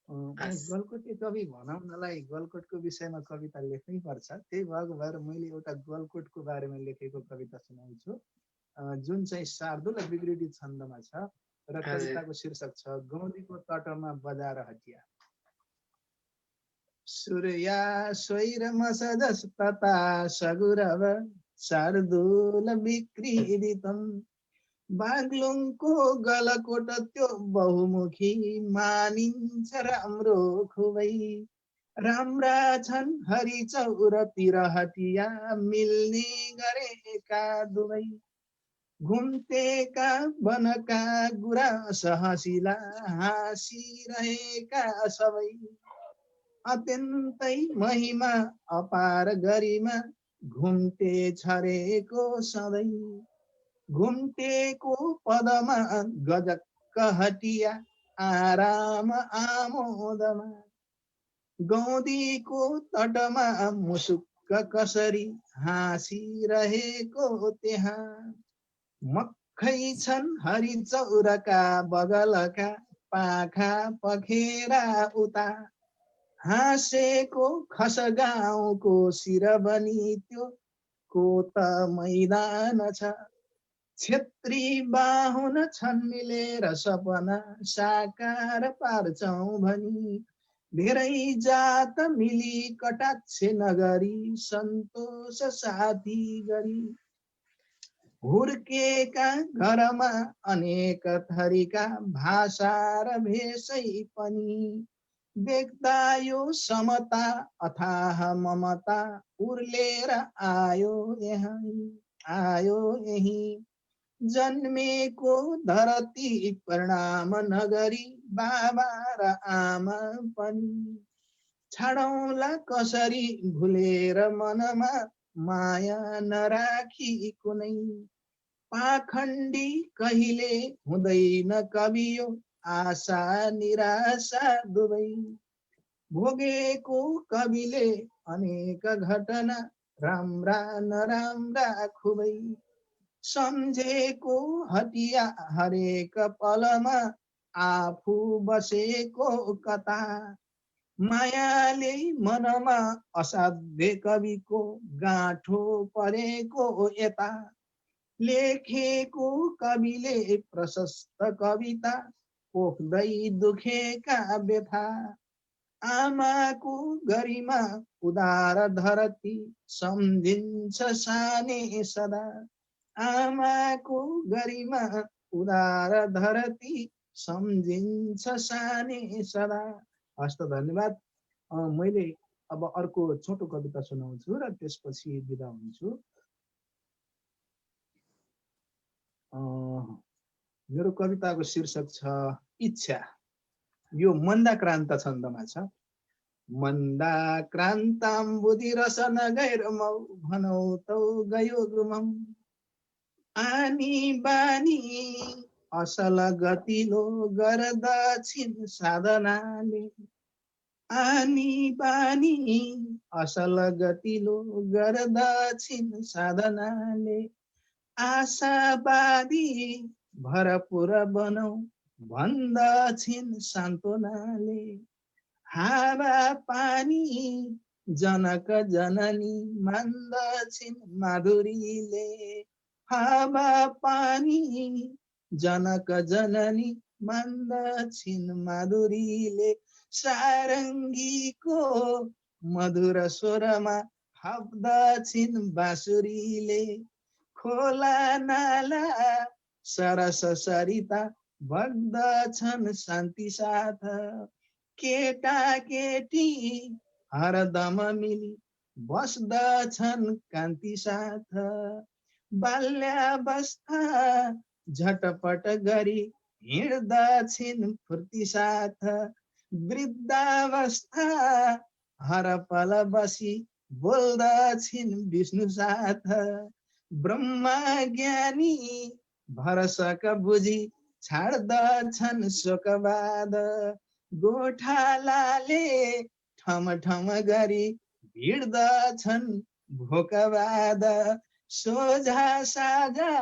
गलकोटे कवि भनाउनलाई गलकोटको विषयमा कविता लेख्नै पर्छ। त्यही भएको भएर मैले एउटा गलकोटको बारेमा लेखेको कविता सुनाउँछु, जुन चाहिँ शार्दुल विकृति छन्दमा छ र कविताको शीर्षक छ गौरीको तटमा बजार हटिया। सूर्या स्वैर मसजस तथा सगुरव शार्दुल विकृतितम बाग्लुङको गलकोट त्यो बहुमुखी मानिन्छ राम्रो खुबै। राम्रा छन् हरिचौरतिर हटिया मिल्ने गरेका दुवै। घुम्तेका वनका गुराँस हँसिला हाँसिरहेका सबै। अत्यन्तै महिमा अपार गरिमा घुम्टे छरेको सधैँ। घुम्टेको पदमा गजक्क हटिया आराम आमोदमा। गौदीको तटमा मुसुक्क कसरी हाँसिरहेको त्यहाँ। मक्खै छन् हरिचौरका बगलका पाखा पखेरा उता। हाँसेको खस गाउँको शिर बनी त्यो को त मैदान छ। क्षेत्री बाहुन छन् मिलेर सपना साकार पार्छौं भनी। धेरै जात मिली कटाक्ष नगरी सन्तोष साथी गरी। हुर्केका घरमा अनेक थरीका भाषा र भेषै पनि। देख्दा यो समता अथाह ममता उर्लेर आयो यही। जन्मेको धरती प्रणाम नगरी बाबा र आमा पनि। छाडौँला कसरी भुलेर मनमा माया नराखी कुनै। पाखण्डी कहिले हुँदैन कवियो आशा निराशा दुवै। भोगेको कविले अनेक घटना राम्रा नराम्रा खुबै। सम्झेको हटिया हरेक पलमा आफू बसेको कता। मायाले मनमा असाध्य कविको गाँठो परेको यता। लेखेको कविले प्रशस्त कविता पोख्दै दुखेका व्यथा। आमाको गरिमा उदार धरती सम्झिन्छ साने सदा। आमाको गरिमा उदार धरती सम्झिन्छ साने सदा। हस्त, धन्यवाद। मैले अब अर्को छोटो कविता सुनाउँछु र त्यसपछि बिदा हुन्छु। मेरो कविताको शीर्षक छ इच्छा। यो मन्दाक्रान्त छन्दमा छ। मन्दाक्रान्ताम्बुधि रस नगैर मौ भनौ तौ गयो गुमम। आनी बानी असल गतिलो गर्दछिन् साधनाले। आनी बानी असल गतिलो गर्दछिन् साधनाले। आशावादी भरपुर बनौ भन्दछिन् सान्त्वनाले। हावा पानी जनक जननी मान्दछिन् माधुरीले। हावा पानी जनक जननी मान्दछिन् माधुरीले। सारङ्गीको मधुर स्वरमा थप्दछिन् बाँसुरीले खोला नाला सरस सरिता बग्दछन् शान्ति साथ केटा केटी हरदम मिली बस्दछन् कान्ति साथ बाल्यावस्था झटपट गरी हिँड्दछिन् फुर्ती साथ वृद्धावस्था हर पल बसी बोल्दछिन् विष्णु साथ ब्रह्मा ज्ञानी भरसक बुझी छाड्दछन् शोकवाद गोठालाले ठम ठम गरी भिड्दछन् भोकवाद सोझा साझा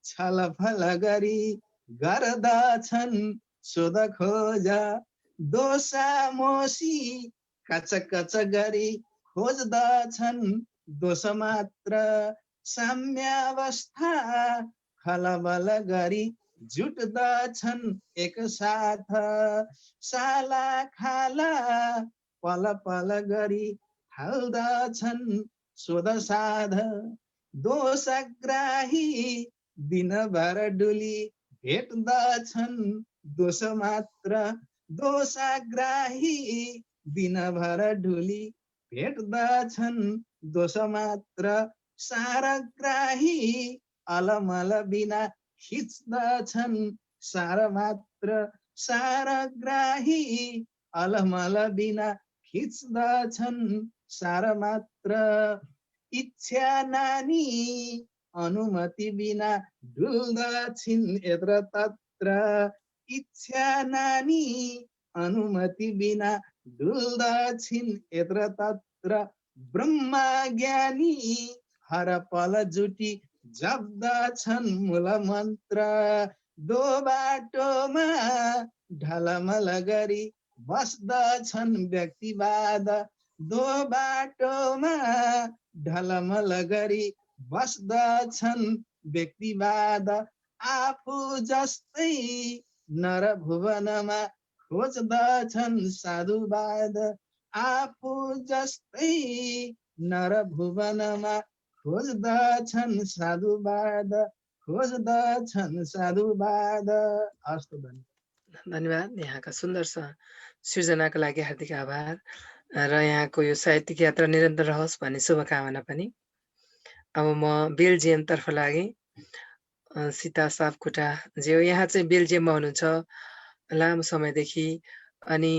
छलफल गरी गर्दछन् सोध खोज दोषा मोसी कच कच गरी खोज्दछन् दोष मात्र साम्यावस्था खलबल गरी जुट्दछन् एकसाथ साला खाला पल पल गरी हाल्दछन् शोध साध दोषग्राही दिनभर डुली भेट्दछन् दोष मात्र दोषग्राही दिनभर डुली भेट्दछन् दोष मात्र सारग्राही अलमल बिना खिच्दछन् सार मात्र सारग्राही अलमल बिना खिच्दछन् सार मात्र इच्छा नानी अनुमति बिना डुल्दछिन् यत्र तत्र इच्छा नानी अनुमति बिना डुल्दछिन् यत्र तत्र ब्रह्मा ज्ञानी हर पल जुटी जप्दछन् मूल मन्त्र दो बाटोमा ढलमल गरी बस्दछन् व्यक्तिवाद दो बाटोमा ढलमल गरी बस्दछन् व्यक्तिवाद आफू जस्तै नर भुवनमा खोज्दछन् साधुवाद आफू जस्तै नर भुवनमा खोज्दछन् साधुवाद खोज्दछन् साधुवाद। हस्त धन्यवाद। यहाँका सुन्दर सृजनाको लागि हार्दिक आभार र यहाँको यो साहित्यिक यात्रा निरन्तर रहोस् भन्ने शुभकामना पनि। अब म बेल्जियमतर्फ लागेँ। सीता सापकोटा जे यहाँ चाहिँ बेल्जियममा हुनुहुन्छ लामो समयदेखि, अनि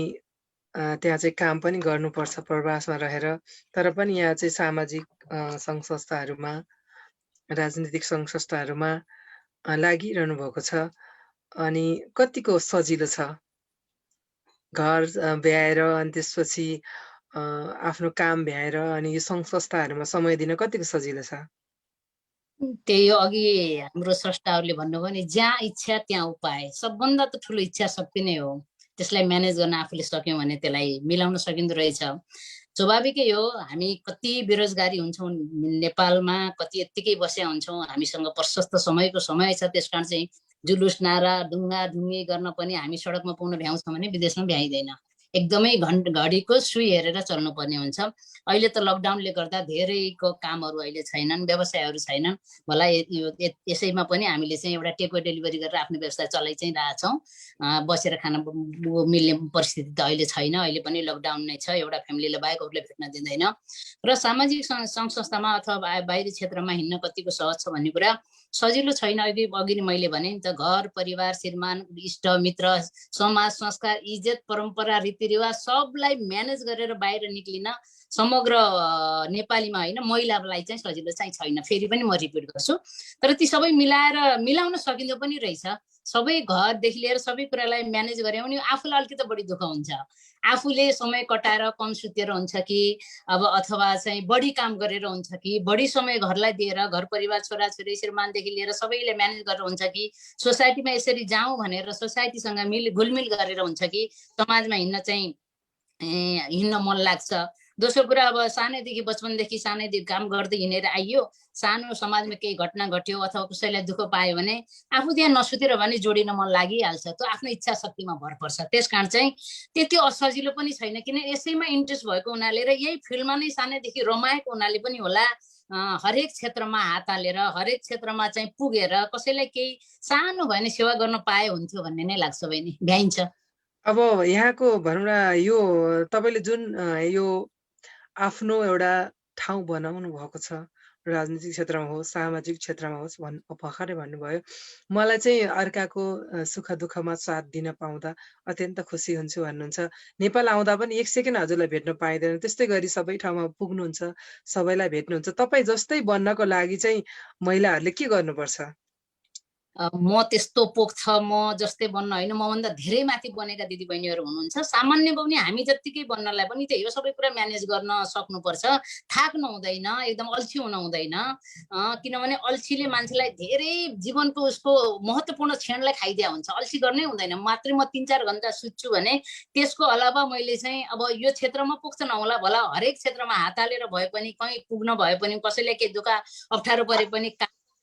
त्यहाँ चाहिँ काम पनि गर्नुपर्छ प्रवासमा रहेर, तर पनि यहाँ चाहिँ सामाजिक सङ्घ संस्थाहरूमा राजनीतिक सङ्घ संस्थाहरूमा लागिरहनु भएको छ। अनि कतिको सजिलो छ घर भ्याएर अनि त्यसपछि आफ्नो काम भ्याएर अनि यो सङ्घ संस्थाहरूमा समय दिन कतिको सजिलो छ? त्यही हो, अघि हाम्रो स्रष्टाहरूले भन्नुभयो नि, जहाँ इच्छा त्यहाँ उपाय। सबभन्दा त ठुलो इच्छा शक्ति नै हो। त्यसलाई म्यानेज गर्न आफूले सक्यौँ भने त्यसलाई मिलाउन सकिँदो रहेछ। स्वाभाविकै हो, हामी कति बेरोजगारी हुन्छौँ नेपालमा, कति यत्तिकै बसेका हुन्छौँ, हामीसँग प्रशस्त समयको समय छ। त्यस कारण चाहिँ जुलुस नारा ढुङ्गा ढुङ्गी गर्न पनि हामी सडकमा पाउन भ्याउँछौँ भने विदेशमा भ्याइँदैन। एकदमै घडीको सुई हेरेर चल्नुपर्ने हुन्छ। अहिले त लकडाउनले गर्दा धेरैको कामहरू अहिले छैनन्, व्यवसायहरू छैनन्। भला यसैमा पनि हामीले चाहिँ एउटा टेकअवे डेलिभरी गरेर आफ्नो व्यवसाय चलाइ चाहिँ रहेछौँ। बसेर खान मिल्ने परिस्थिति त अहिले छैन। अहिले पनि लकडाउन नै छ, एउटा फ्यामिलीले बाहेक अरूले भेट्न दिँदैन। र सामाजिक सङ्घ संस्थामा अथवा बाहिरी क्षेत्रमा हिँड्न कतिको सहज छ भन्ने कुरा सजिलो छैन। अघि नै मैले भने नि त, घर परिवार श्रीमान इष्ट मित्र समाज संस्कार इज्जत परम्परा रीतिरिवाज सबलाई म्यानेज गरेर बाहिर निक्लिन समग्र नेपालीमा होइन महिलालाई चाहिँ सजिलो चाहिँ छैन। फेरि पनि म रिपिट गर्छु, तर ती सबै मिलाउन सकिँदो पनि रहेछ। सबै घरदेखि लिएर सबै कुरालाई म्यानेज गऱ्यो भने आफूलाई अलिकति बढी दुःख हुन्छ। आफूले समय कटाएर कम सुतेर हुन्छ कि अब अथवा चाहिँ बढी काम गरेर हुन्छ कि बढी समय घरलाई दिएर घर परिवार छोराछोरी श्रीमानदेखि लिएर सबैले म्यानेज गरेर हुन्छ कि सोसाइटीमा यसरी जाउँ भनेर सोसाइटीसँग घुलमिल गरेर हुन्छ कि समाजमा हिँड्न मन लाग्छ दोस्रो कुरा अब सानैदेखि बचपनदेखि सानैदेखि काम गर्दै हिँडेर आइयो, सानो समाजमा केही घटना घट्यो अथवा कसैलाई दुःख पायो भने आफू त्यहाँ नसुतेर भने जोडिन मन लागिहाल्छ। त्यो आफ्नो इच्छा शक्तिमा भर पर्छ। त्यसकारण चाहिँ त्यति असजिलो पनि छैन, किन यसैमा इन्ट्रेस्ट भएको हुनाले र यही फिल्डमा नै सानैदेखि रमाएको हुनाले पनि होला हरेक क्षेत्रमा हात हालेर हरेक क्षेत्रमा चाहिँ पुगेर कसैलाई केही सानो भए नि सेवा गर्न पाए हुन्थ्यो भन्ने नै लाग्छ बहिनी, भ्याइन्छ। अब यहाँको भनौँ न यो तपाईँले जुन यो आफ्नो एउटा ठाउँ बनाउनु भएको छ, राजनीतिक क्षेत्रमा होस्, सामाजिक क्षेत्रमा होस्, भर्खरै भन्नुभयो, मलाई चाहिँ अर्काको सुख दुःखमा साथ दिन पाउँदा अत्यन्त खुसी हुन्छु भन्नुहुन्छ। नेपाल आउँदा पनि 1 सेकेन्ड हजुरलाई भेट्न पाइँदैन, त्यस्तै गरी सबै ठाउँमा पुग्नुहुन्छ, सबैलाई भेट्नुहुन्छ। तपाईँ जस्तै बन्नको लागि चाहिँ महिलाहरूले के गर्नुपर्छ? म त्यस्तो पोख्छ म जस्तै बन्न होइन, मभन्दा धेरै माथि बनेका दिदीबहिनीहरू हुनुहुन्छ। सामान्य पनि हामी जत्तिकै बन्नलाई पनि त्यही हो, सबै कुरा म्यानेज गर्न सक्नुपर्छ। थाक्नु हुँदैन, एकदम अल्छी हुन हुँदैन, किनभने अल्छीले मान्छेलाई धेरै जीवनको उसको महत्त्वपूर्ण क्षणलाई खाइदिया हुन्छ। अल्छी गर्नै हुँदैन। मात्रै म 3-4 घन्टा सुत्छु भने त्यसको अलावा मैले चाहिँ अब यो क्षेत्रमा पुग्छ नहोला भला हरेक क्षेत्रमा हात हालेर भए पनि, कहीँ पुग्न भए पनि, कसैलाई केही दुःख अप्ठ्यारो परे पनि,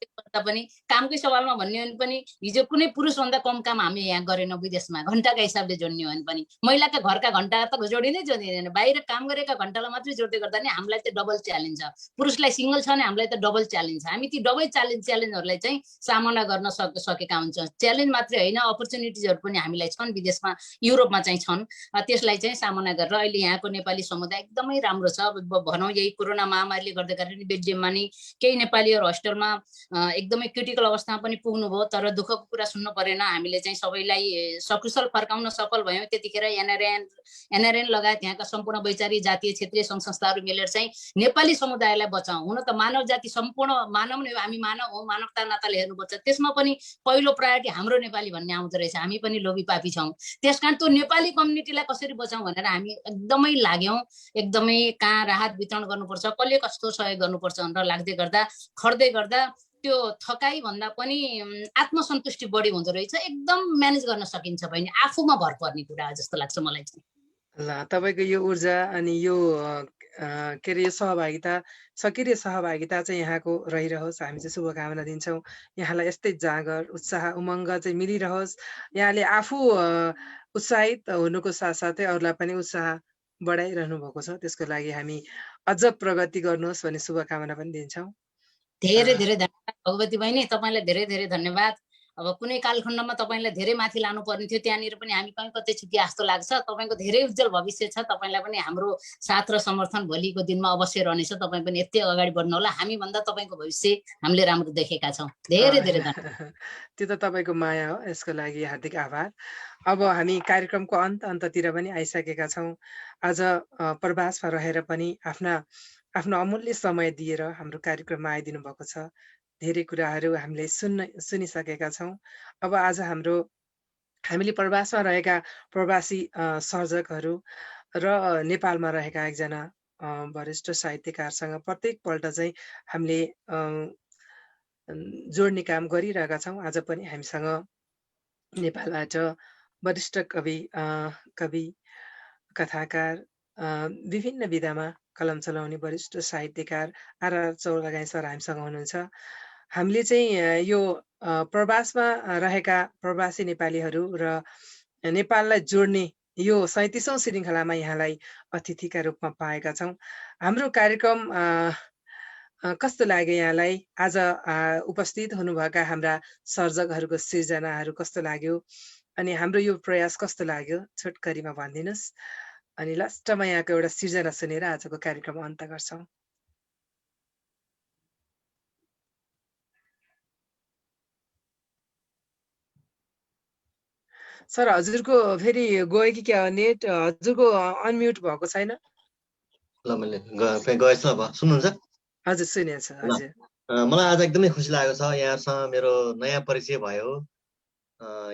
गर्दा पनि, कामकै सवालमा भन्ने हो भने पनि हिजो कुनै पुरुषभन्दा कम काम हामी यहाँ गरेनौँ विदेशमा, घन्टाका हिसाबले जोड्ने हो भने पनि। महिलाका घरका घन्टा त जोडिँदै जोडिँदैन, बाहिर काम गरेका घन्टालाई मात्रै जोड्दै गर्दा नि हामीलाई त डबल च्यालेन्ज छ। पुरुषलाई सिङ्गल छ भने हामीलाई त डबल च्यालेन्ज छ। हामी ती डबल च्यालेन्जहरूलाई चाहिँ सामना गर्न सकेका हुन्छौँ। च्यालेन्ज मात्रै होइन, अपर्च्युनिटिजहरू पनि हामीलाई छन्, विदेशमा युरोपमा चाहिँ छन्। त्यसलाई चाहिँ सामना गरेर अहिले यहाँको नेपाली समुदाय एकदमै राम्रो छ। भनौँ यही कोरोना महामारीले गर्दाखेरि बेल्जियममा नि केही नेपालीहरू होस्टेलमा एकदमै क्रिटिकल अवस्थामा पनि पुग्नुभयो, तर दुःखको कुरा सुन्नु परेन। हामीले चाहिँ सबैलाई सकुशल फर्काउन सफल भयौँ। त्यतिखेर एनआरएन लगायत यहाँका सम्पूर्ण वैचारिक जातीय क्षेत्रीय सङ्घ संस्थाहरू मिलेर चाहिँ नेपाली समुदायलाई बचाउँ। हुन त मानव जाति सम्पूर्ण मानव नै हो, हामी मानव हौँ, मानवता नाताले हेर्नुपर्छ। त्यसमा पनि पहिलो प्रायोरिटी हाम्रो नेपाली भन्ने आउँदो रहेछ। हामी पनि लोभी पापी छौँ। त्यसकारण त्यो नेपाली कम्युनिटीलाई कसरी बचाउँ भनेर हामी एकदमै लाग्यौँ। एकदमै कहाँ राहत वितरण गर्नुपर्छ, कसले कस्तो सहयोग गर्नुपर्छ भनेर लाग्दै गर्दा खट्दै गर्दा त्यो थकाइ भन्दा पनि आत्मसन्तुष्टि बढी हुँदो रहेछ। एकदम म्यानेज गर्न सकिन्छ बहिनी, आफूमा भर पर्ने कुरा जस्तो लाग्छ मलाई चाहिँ। ल तपाईँको यो ऊर्जा अनि यो के अरे यो सहभागिता, सक्रिय सहभागिता चाहिँ यहाँको रहिरहोस्। हामी चाहिँ शुभकामना दिन्छौँ। यहाँलाई यस्तै जाँगर, उत्साह, उमङ्ग चाहिँ मिलिरहोस्। यहाँले आफू उत्साहित हुनुको साथसाथै अरूलाई पनि उत्साह बढाइरहनु भएको छ। त्यसको लागि हामी अझ प्रगति गर्नुहोस् भन्ने शुभकामना पनि दिन्छौँ। धेरै धेरै धन्यवाद भगवती बहिनी, तपाईँलाई धेरै धेरै धन्यवाद। अब कुनै कालखण्डमा तपाईँलाई धेरै माथि लानु पर्ने थियो, त्यहाँनिर पनि हामी कहीँ कतै चुकिया जस्तो लाग्छ। तपाईँको धेरै उज्जवल भविष्य छ। तपाईँलाई पनि हाम्रो साथ र समर्थन भोलिको दिनमा अवश्य रहनेछ। तपाईँ पनि यति अगाडि बढ्नु होला। हामीभन्दा तपाईँको भविष्य हामीले राम्रो देखेका छौँ। धेरै धेरै धन्यवाद। त्यो त तपाईँको माया हो, यसको लागि हार्दिक आभार। अब हामी कार्यक्रमको अन्ततिर पनि आइसकेका छौँ। आज प्रवासमा रहेर पनि आफ्नो अमूल्य समय दिएर हाम्रो कार्यक्रममा आइदिनु भएको छ। धेरै कुराहरू हामीले सुनिसकेका छौँ। अब आज हामीले प्रवासमा रहेका प्रवासी सर्जकहरू र नेपालमा रहेका एकजना वरिष्ठ साहित्यकारसँग प्रत्येकपल्ट चाहिँ हामीले जोड्ने काम गरिरहेका छौँ। आज पनि हामीसँग नेपालबाट वरिष्ठ कवि, कथाकार, विभिन्न विधामा कलम चलाउने वरिष्ठ साहित्यकार आर.आर. चौरगाई सर हामीसँग हुनुहुन्छ। हामीले चाहिँ यो प्रवासमा रहेका प्रवासी नेपालीहरू र नेपाललाई जोड्ने यो 37औं श्रृङ्खलामा यहाँलाई अतिथिका रूपमा पाएका छौँ। हाम्रो कार्यक्रम कस्तो लाग्यो यहाँलाई? आज उपस्थित हुनुभएका हाम्रा सर्जकहरूको सिर्जनाहरू कस्तो लाग्यो अनि हाम्रो यो प्रयास कस्तो लाग्यो छोटकरीमा भनिदिनुहोस्। अनि लास्टमा यहाँको एउटा सिर्जना सुनेर आजको कार्यक्रम अन्त गर्छौँ। सर हजुरको फेरि गयो कि क्या नेट? हजुरको अनम्युट भएको छैन? ल मैले गएछ। अब सुन्नुहुन्छ? हजुर सुनेको छ। हजुर मलाई आज एकदमै खुसी लागेको छ। यहाँसँग मेरो नयाँ परिचय भयो।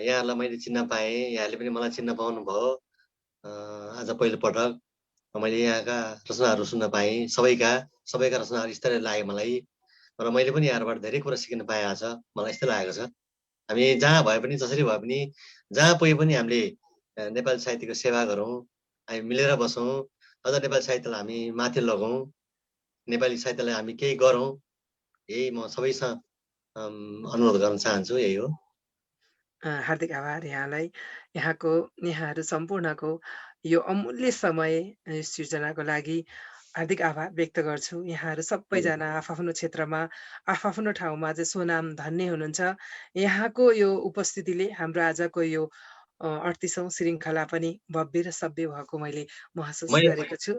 यहाँहरूलाई मैले चिन्न पाएँ, यहाँले पनि मलाई चिन्न पाउनु भयो। आज पहिलो पटक मैले यहाँका रचनाहरू सुन्न पाएँ। सबैका रचनाहरू स्तरीय लागे मलाई, र मैले पनि यहाँबाट धेरै कुरा सिक्न पाएँ। आज मलाई यस्तो लागेको छ, हामी जहाँ भए पनि जसरी भए पनि जहाँ पुगे पनि हामीले नेपाली साहित्यको सेवा गरौँ, हामी मिलेर बसौँ, अझ नेपाली साहित्यलाई हामी माथि लगाउँ, नेपाली साहित्यलाई हामी केही गरौँ, यही म सबैसँग अनुरोध गर्न चाहन्छु। यही हो। हार्दिक आभार यहाँलाई, यहाँहरू सम्पूर्णको यो अमूल्य समय सृजनाको लागि हार्दिक आभार व्यक्त गर्छु। यहाँहरू सबैजना आफ्नो क्षेत्रमा आफ्नो ठाउँमा चाहिँ सोनाम धन्य हुनुहुन्छ। यहाँको यो उपस्थितिले हाम्रो आजको यो 38औं श्रृङ्खला पनि भव्य र सभ्य भएको मैले महसुस गरेको छु।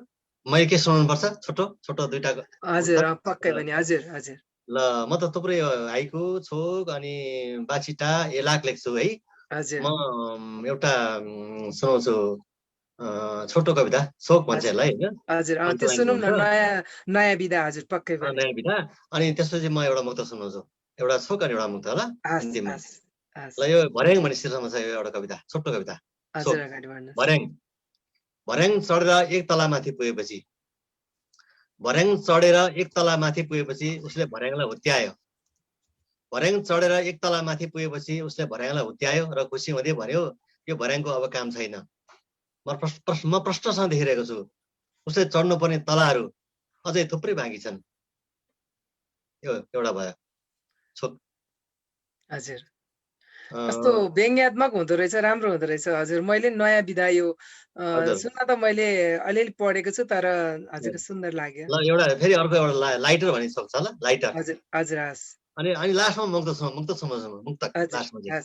मैले के सुनाउनु पर्छ? छोटो छोटो दुईटा हजुर, पक्कै पनि। हजुर हजुर। ल म त थुप्रै हाइकु, छोक अनि बाछिटा एलाक लेख्छु है। म एउटा सुनाउँछु छोटो कविता, शोक भन्छ यसलाई होइन। हजुर, त्यो सुनौँ न, नयाँ विधा। हजुर, पक्कै पनि नयाँ विधा। अनि त्यसपछि म एउटा मुक्त सुनाउँछु, एउटा शोक अनि एउटा मुक्त। ल अन्तिममा ल यो भर्याङ भन्ने शीर्षकमा छ यो एउटा कविता, छोटो कविता। भर्याङ चढेर एक तला माथि पुगेपछि, भर्याङ चढेर एक तला माथि पुगेपछि उसले भर्याङलाई हुत्यायो। भर्याङ चढेर एक तला माथि पुगेपछि उसले भर्याङलाई हुत्यायो र खुसी हुँदै भन्यो, यो भर्याङको अब काम छैन। म प्रश्नसँग देखिरहेको छु, उसले चढ्नु पर्ने तलाहरू अझै थुप्रै बाँकी छन्। यो एउटा भयो छोक। हजुर, कस्तो व्यङ्ग्यात्मक हुँदो रहेछ, राम्रो हुँदो रहेछ। हजुर, मैले नयाँ विधा यो सुन्न त मैले अलिअलि पढेको छु, तर हजुरको सुन्दर लाग्यो। ल एउटा फेरि अर्को एउटा लाइटर भन्ने छोक छ। ल लाइटर। हजुर हजुर, हस्। अनि लास्टमा मुक्त सुनाउँछु, मुक्त लास्टमा चाहिँ।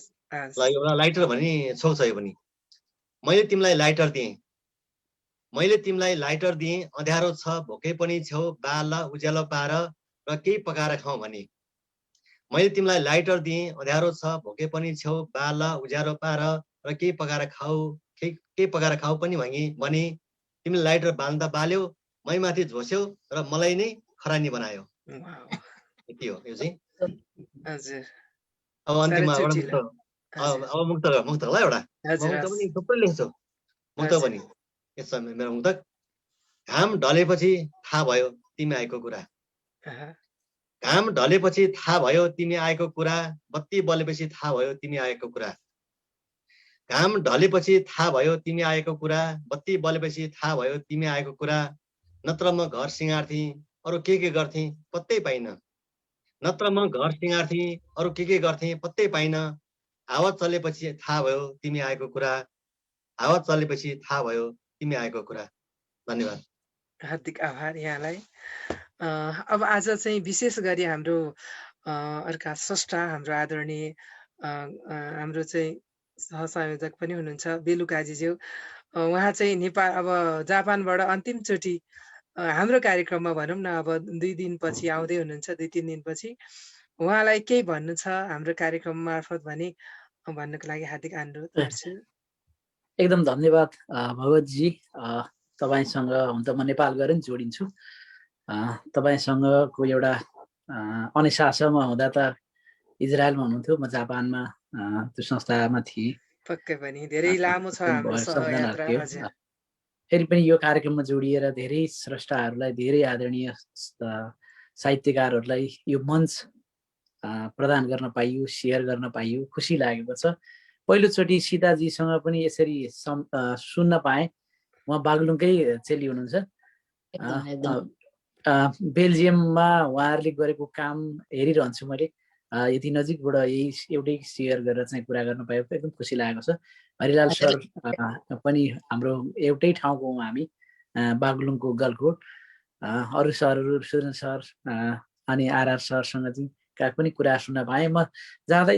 ल एउटा लाइटर भन्ने छोक छ यो पनि। मैले तिमीलाई लाइटर दिएँ, मैले तिमीलाई लाइटर दिएँ, अँध्यारो छ भोकै पनि छेउ, बाल उज्यालो पार र केही पकाएर खाऊ भने। मैले तिमीलाई लाइटर दिएँ, अँध्यारो छ भोकै पनि छेउ, बाल उज्यालो पार र केही पकाएर खाऊ पनि भने। तिमीले लाइटर बाल्दा बाल्यौ, मै माथि झोस्यौ र मलाई नै खरानी बनायो। यति हो यो चाहिँ। अब अन्तिममा अब मुक्त ल एउटा। मुक्त पनि थुप्रै लेख्छु, मुक्त पनि। यसो मेरो मुक्तक। घाम ढलेपछि थाहा भयो तिमी आएको कुरा, घाम ढलेपछि थाहा भयो तिमी आएको कुरा, बत्ती बलेपछि थाहा भयो तिमी आएको कुरा। घाम ढलेपछि थाहा भयो तिमी आएको कुरा, बत्ती बलेपछि थाहा भयो तिमी आएको कुरा। नत्र म घर सिँगार्थेँ अरू के गर्थेँ पत्तै पाइन, नत्र म घर सिँगार्थेँ अरू के गर्थेँ पत्तै पाइन। हावा चलेपछि थाहा भयो तिमी आएको कुरा, हावा चलेपछि थाहा भयो तिमी आएको कुरा। धन्यवाद। हार्दिक आभार यहाँलाई। अब आज चाहिँ विशेष गरी हाम्रो अर्का स्रष्टा, हाम्रो आदरणीय हाम्रो चाहिँ सहसंयोजक पनि हुनुहुन्छ बेलुकाजीज्यू। उहाँ चाहिँ नेपाल अब जापानबाट अन्तिमचोटि हाम्रो कार्यक्रममा भनौँ न अब 2 दिनपछि आउँदै हुनुहुन्छ, 2-3 दिनपछि। उहाँलाई केही भन्नु छ हाम्रो कार्यक्रम मार्फत भने भन्नको लागि हार्दिक अनुरोध गर्छु। एकदम धन्यवाद भगवतजी। तपाईसँग हुन त म नेपाल गएर नि जोडिन्छु। तपाईँसँगको एउटा अनिसासमा हुँदा त इजरायलमा हुनुहुन्थ्यो, म जापानमा त्यो संस्थामा थिएँ। पक्कै पनि धेरै लामो छ हाम्रो सहयात्रा। फेरि पनि यो कार्यक्रममा जोडिएर धेरै स्रष्टाहरूलाई, धेरै आदरणीय साहित्यकारहरूलाई यो मञ्च प्रदान गर्न पाइयो, सेयर गर्न पाइयो, खुसी लागेको छ। पहिलोचोटि सीताजीसँग पनि यसरी सुन्न पाएँ। उहाँ बागलुङकै चेली हुनुहुन्छ। बेल्जियममा उहाँहरूले गरेको काम हेरिरहन्छु मैले। यति नजिकबाट यही एउटै सेयर गरेर चाहिँ कुरा गर्न पाएको एकदम खुसी लागेको छ। हरिलाल सर पनि हाम्रो एउटै ठाउँको हौँ हामी, बागलुङको गलकोट। अरू सरहरू सुरेन सर अनि आरआर सरसँग चाहिँ पनि कुरा सुन्न पाएँ। म जाँदा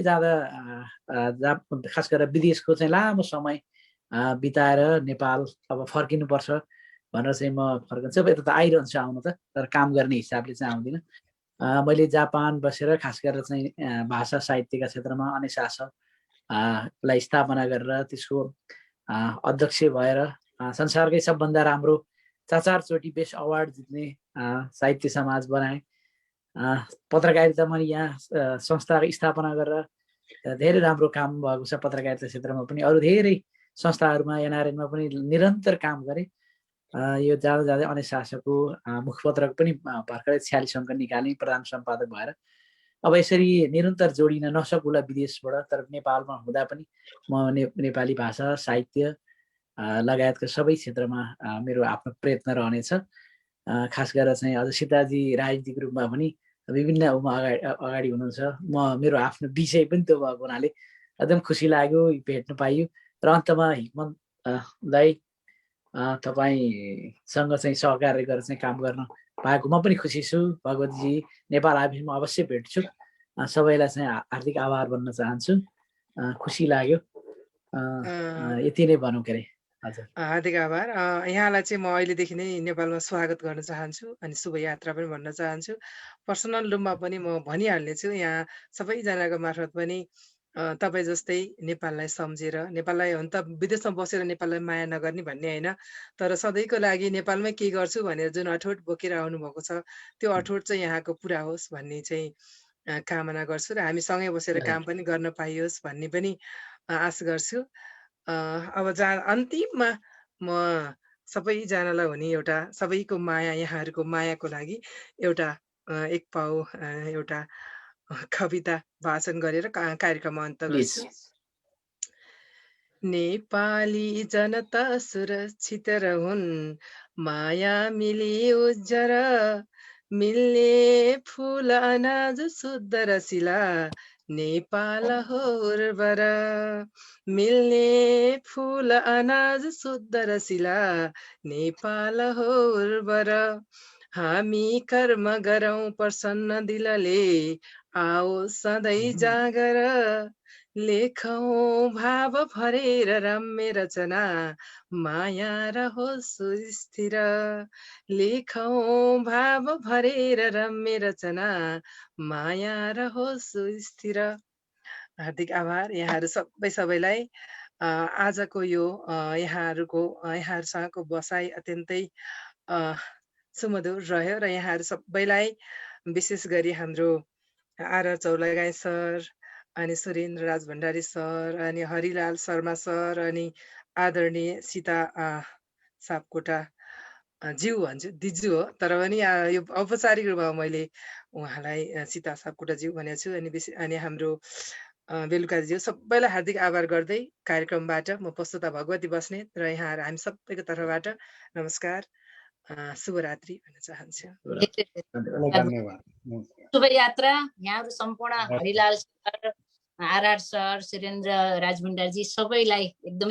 खास गरेर विदेशको चाहिँ लामो समय बिताएर नेपाल अब फर्किनुपर्छ भनेर चाहिँ म फर्कन्छु। अब यता त आइरहन्छु आउनु त, तर काम गर्ने हिसाबले चाहिँ आउँदिनँ। मैले जापान बसेर खास गरेर चाहिँ भाषा साहित्यका क्षेत्रमा अनिसास लाई स्थापना गरेर त्यसको अध्यक्ष भएर संसारकै सबभन्दा राम्रो 4-4 चोटि बेस्ट अवार्ड जित्ने साहित्य समाज बनाएँ। पत्रकारितामा यहाँ संस्था स्थापना गरेर धेरै राम्रो काम भएको छ। पत्रकारिता क्षेत्रमा पनि अरू धेरै संस्थाहरूमा एनआरएनमा पनि निरन्तर काम गरेँ। यो जाँदै अनिसासको मुखपत्रको पनि भर्खरै 46 अङ्क निकालेँ प्रधान सम्पादक भएर। अब यसरी निरन्तर जोडिन नसकुला विदेशबाट, तर नेपालमा हुँदा पनि म नेपाली भाषा साहित्य लगायतका सबै क्षेत्रमा मेरो आफ्नो प्रयत्न रहनेछ। खास गरेर चाहिँ अझ सीताजी राजनीतिक रूपमा पनि विभिन्न अगाडि हुनुहुन्छ। मेरो आफ्नो विषय पनि त्यो भएको हुनाले एकदम खुसी लाग्यो भेट्न पाइयो। र अन्तमा हिक्मत दाइ तपाईँसँग चाहिँ सहकार्य गरेर चाहिँ काम गर्न पाएको म पनि खुसी छु। भगवतीजी नेपाल आएपछि म अवश्य भेट्छु। सबैलाई चाहिँ हार्दिक आभार भन्न चाहन्छु। खुसी लाग्यो। यति नै भनौँ के अरे। हजुर हार्दिक आभार। यहाँलाई चाहिँ म अहिलेदेखि नै नेपालमा स्वागत गर्न चाहन्छु अनि शुभयात्रा पनि भन्न चाहन्छु। पर्सनल रूपमा पनि म भनिहाल्नेछु यहाँ सबैजनाको मार्फत पनि तपाईँ जस्तै नेपाललाई सम्झेर, नेपाललाई हुन त विदेशमा बसेर नेपाललाई माया नगर्ने भन्ने होइन, तर सधैँको लागि नेपालमै के गर्छु भनेर जुन अठोट बोकेर आउनुभएको छ त्यो अठोट चाहिँ यहाँको पुरा होस् भन्ने चाहिँ कामना गर्छु र हामी सँगै बसेर काम पनि गर्न पाइयोस् भन्ने पनि आश गर्छु। अब अन्तिममा म सबैजनालाई हुने एउटा सबैको माया, यहाँहरूको मायाको लागि एउटा एक पाउ एउटा कविता वाचन गरेर कार्यक्रम अन्त गर्छु। नेपाली जनता सुरक्षित रहून्, माया मिली उज्जर, मिल्ने फुल अनाज शुद्ध रसिला, नेपाल हो उर्वर, मिल्ने फुल अनाज शुद्ध रसिला, नेपाल हो उर्वर। हामी कर्म गरौँ प्रसन्न दिलले, आओ सधैँ जागर, लेखौँ भाव भरेर रम्य रचना, माया रहोस् सुस्थिर, लेखौँ भाव भरेर रम्य रचना, माया रहोस् सुस्थिर। हार्दिक आभार यहाँहरू सबैलाई। आजको यो यहाँहरूसँगको बसाइ अत्यन्तै सुमधुर रह्यो र यहाँहरू सबैलाई विशेष गरी हाम्रो आर चौलागाई सर अनि सुरेन्द्र राज भण्डारी सर अनि हरिलाल शर्मा सर अनि आदरणीय सीता सापकोटा ज्यू भन्छु, दिजु हो तर पनि यो औपचारिक रूपमा मैले उहाँलाई सीता सापकोटा ज्यू भनेको छु। अनि हाम्रो बेलुकाज्यू सबैलाई हार्दिक आभार गर्दै कार्यक्रमबाट म प्रस्तुता भगवती बस्नेत र यहाँहरू हामी सबैको तर्फबाट नमस्कार, शुभरात्रि भन्न चाहन्छु। शुभयात्रा। यहाँहरू सम्पूर्ण Harilal sir, RR sir, Surendra Raj भण्डारीजी सबैलाई एकदमै